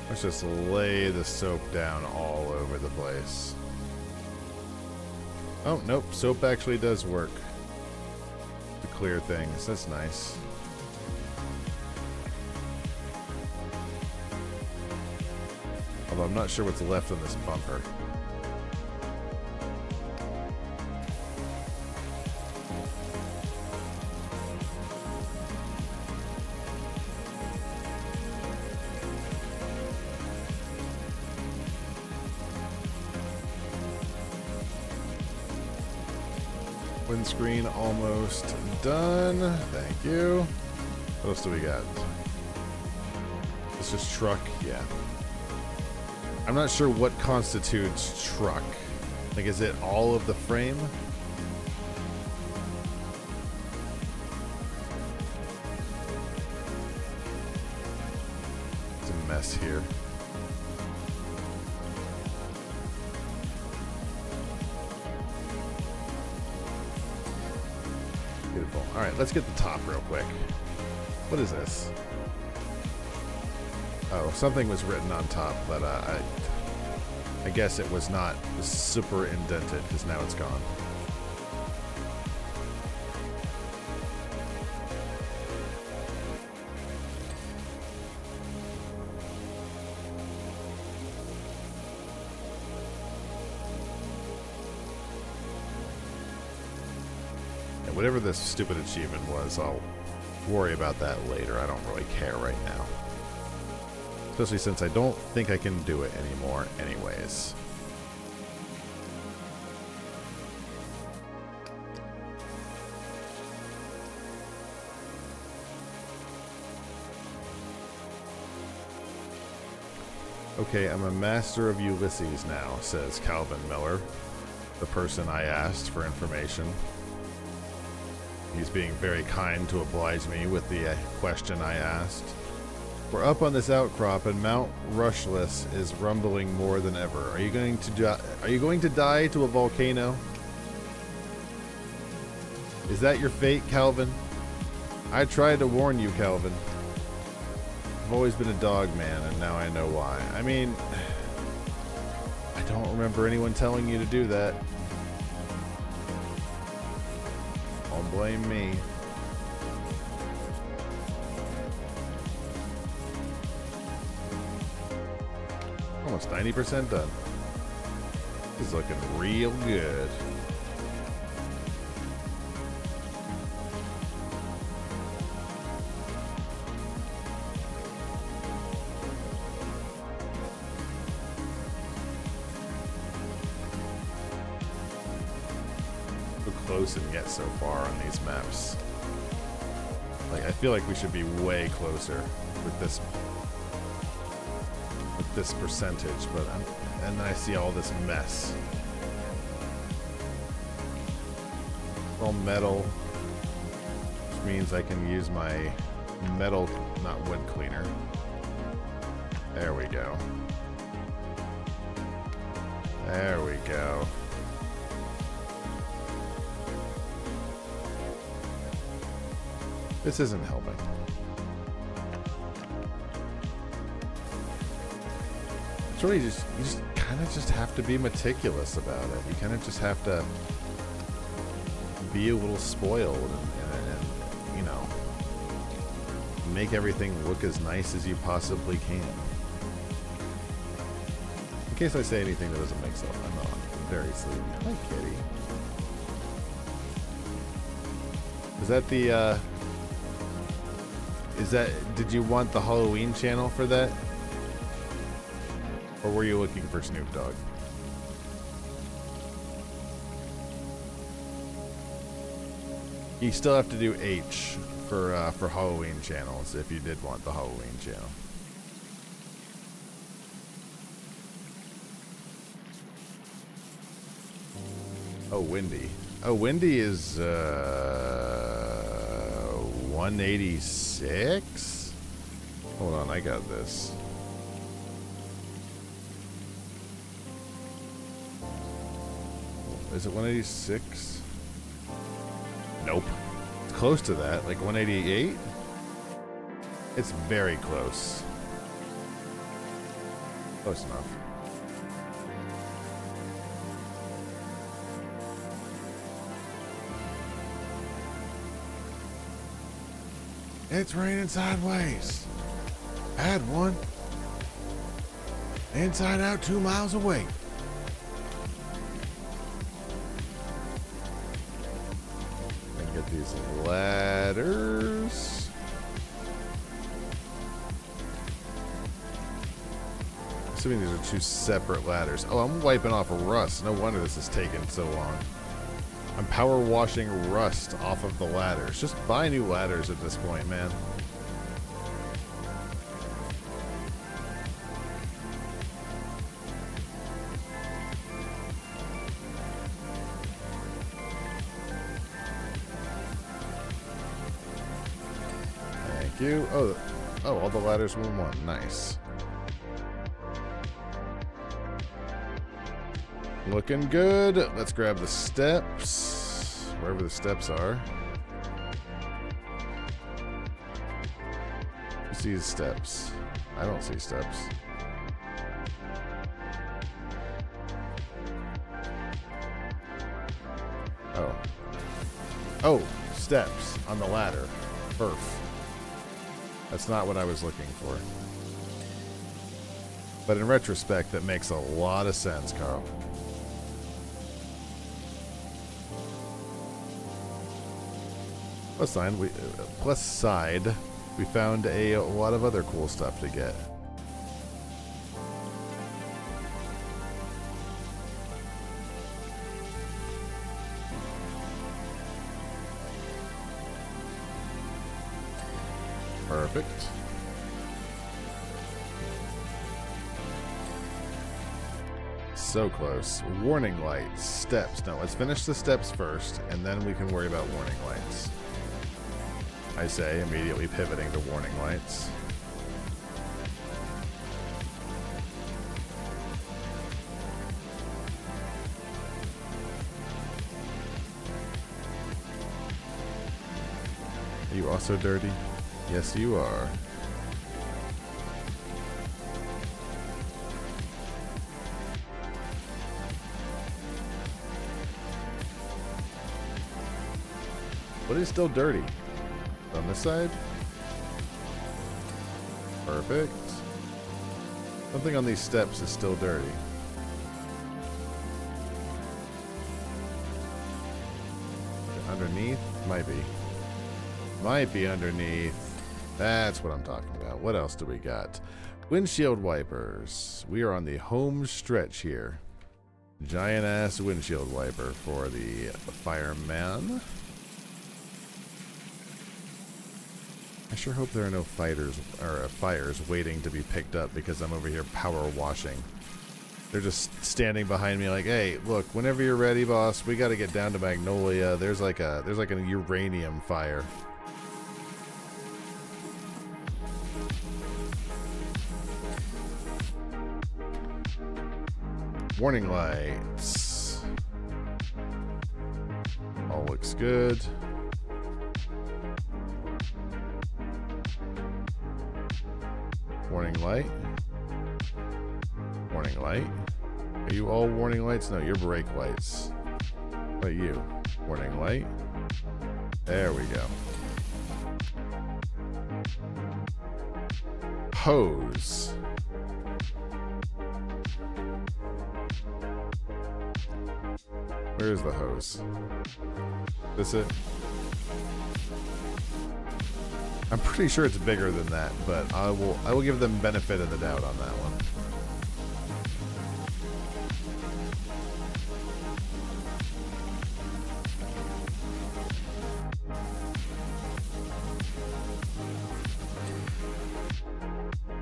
Let's just lay the soap down all over the place. Oh, nope. Soap actually does work to clear things. That's nice. Although I'm not sure what's left on this bumper. Windscreen almost done. Thank you. What else do we got? It's just truck. Yeah. I'm not sure what constitutes truck. Like, is it all of the frame? It's a mess here. Beautiful. All right, let's get the top real quick. What is this? Oh, something was written on top, but I guess it was not super indented because now it's gone. And whatever this stupid achievement was, I'll worry about that later. I don't really care right now. Especially since I don't think I can do it anymore anyways. Okay, I'm a master of Ulysses now, says Calvin Miller, the person I asked for information. He's being very kind to oblige me with the question I asked. We're up on this outcrop, and Mount Rushless is rumbling more than ever. Are you going to die to a volcano? Is that your fate, Calvin? I tried to warn you, Calvin. I've always been a dog man, and now I know why. I mean, I don't remember anyone telling you to do that. Don't blame me. Almost 90% done. This is looking real good. Close and get so far on these maps. Like, I feel like we should be way closer with this percentage, but and then I see all this mess. All metal, which means I can use my metal, not wood cleaner. There we go. There we go. This isn't helping. It's really you just kind of just have to be meticulous about it. You kind of just have to be a little spoiled and you know, make everything look as nice as you possibly can. In case I say anything that doesn't make sense, I'm not very sleepy. Hi, kitty. Is that the did you want the Halloween channel for that? Or were you looking for Snoop Dogg? You still have to do H for Halloween channels if you did want the Halloween channel. Oh, Windy. Oh, Windy is 186? Hold on, I got this. Is it 186? Nope. It's close to that, like 188? It's very close. Close enough. It's raining sideways. Had one. Inside out 2 miles away. And get these ladders. Assuming these are two separate ladders. Oh, I'm wiping off rust. No wonder this is taking so long. I'm power washing rust off of the ladders. Just buy new ladders at this point, man. Thank you. Oh, all the ladders were one. Nice. Looking good. Let's grab the steps, wherever the steps are. Who sees steps? I don't see steps. Oh. Oh, steps on the ladder. Perf. That's not what I was looking for. But in retrospect, that makes a lot of sense, Carl. Plus side, we found a lot of other cool stuff to get. Perfect. So close. Warning lights. Steps. No, let's finish the steps first, and then we can worry about warning lights. I say, immediately pivoting to warning lights. Are you also dirty? Yes, you are. What is still dirty? On this side? Perfect. Something on these steps is still dirty. Underneath? Might be. Might be underneath. That's what I'm talking about. What else do we got? Windshield wipers. We are on the home stretch here. Giant ass windshield wiper for the fireman. I sure hope there are no fighters or fires waiting to be picked up because I'm over here power washing. They're just standing behind me like, hey, look, whenever you're ready, boss, we got to get down to Magnolia. There's like an uranium fire. Warning lights. All looks good. Warning light. Warning light. Are you all warning lights? No, you're brake lights. What about you? Warning light. There we go. Hose. Where is the hose? This it? I'm pretty sure it's bigger than that, but I will give them benefit of the doubt on that one.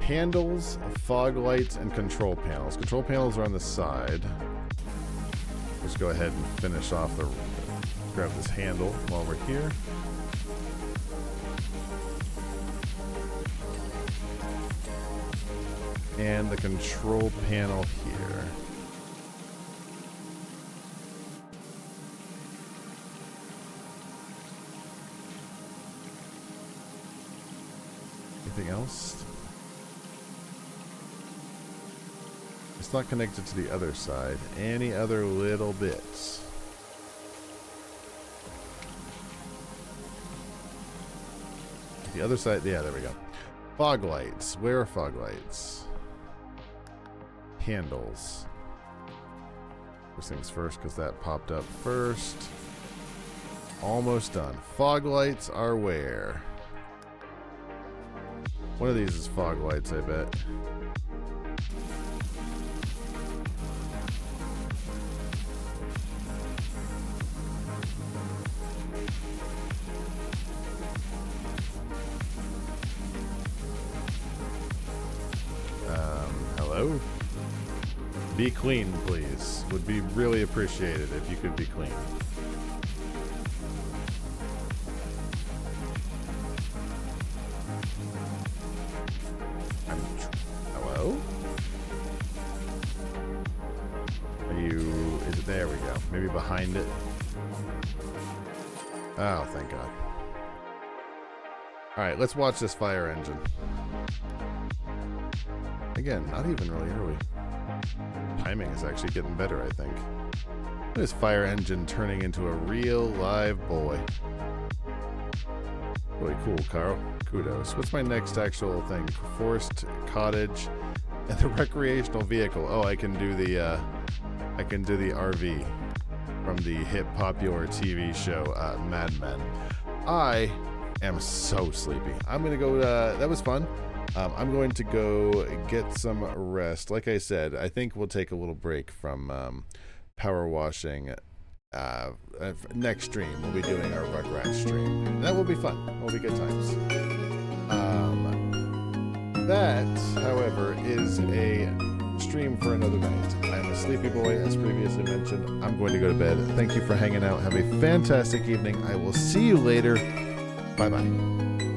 Handles, fog lights, and control panels. Control panels are on the side. Let's go ahead and finish off the... Grab this handle while we're here. And the control panel here. Anything else? It's not connected to the other side. Any other little bits? The other side, yeah, there we go. Fog lights. Where are fog lights? Handles. First things first, because that popped up first. Almost done. Fog lights are where? One of these is fog lights, I bet. Hello? Be clean, please. Would be really appreciated if you could be clean. Hello? Are you... Is it... There we go. Maybe behind it. Oh, thank God. Alright, let's watch this fire engine. Again, not even really early. Timing is actually getting better, I think. This fire engine turning into a real live boy. Really cool, Carl. Kudos. What's my next actual thing? Forest cottage and the recreational vehicle. Oh, I can do the RV from the hit popular TV show Mad Men. I am so sleepy. I'm going to go, that was fun. I'm going to go get some rest. Like I said, I think we'll take a little break from power washing. Next stream, we'll be doing our Rugrats stream. That will be fun. That will be good times. That, however, is a stream for another night. I'm a sleepy boy, as previously mentioned. I'm going to go to bed. Thank you for hanging out. Have a fantastic evening. I will see you later. Bye-bye.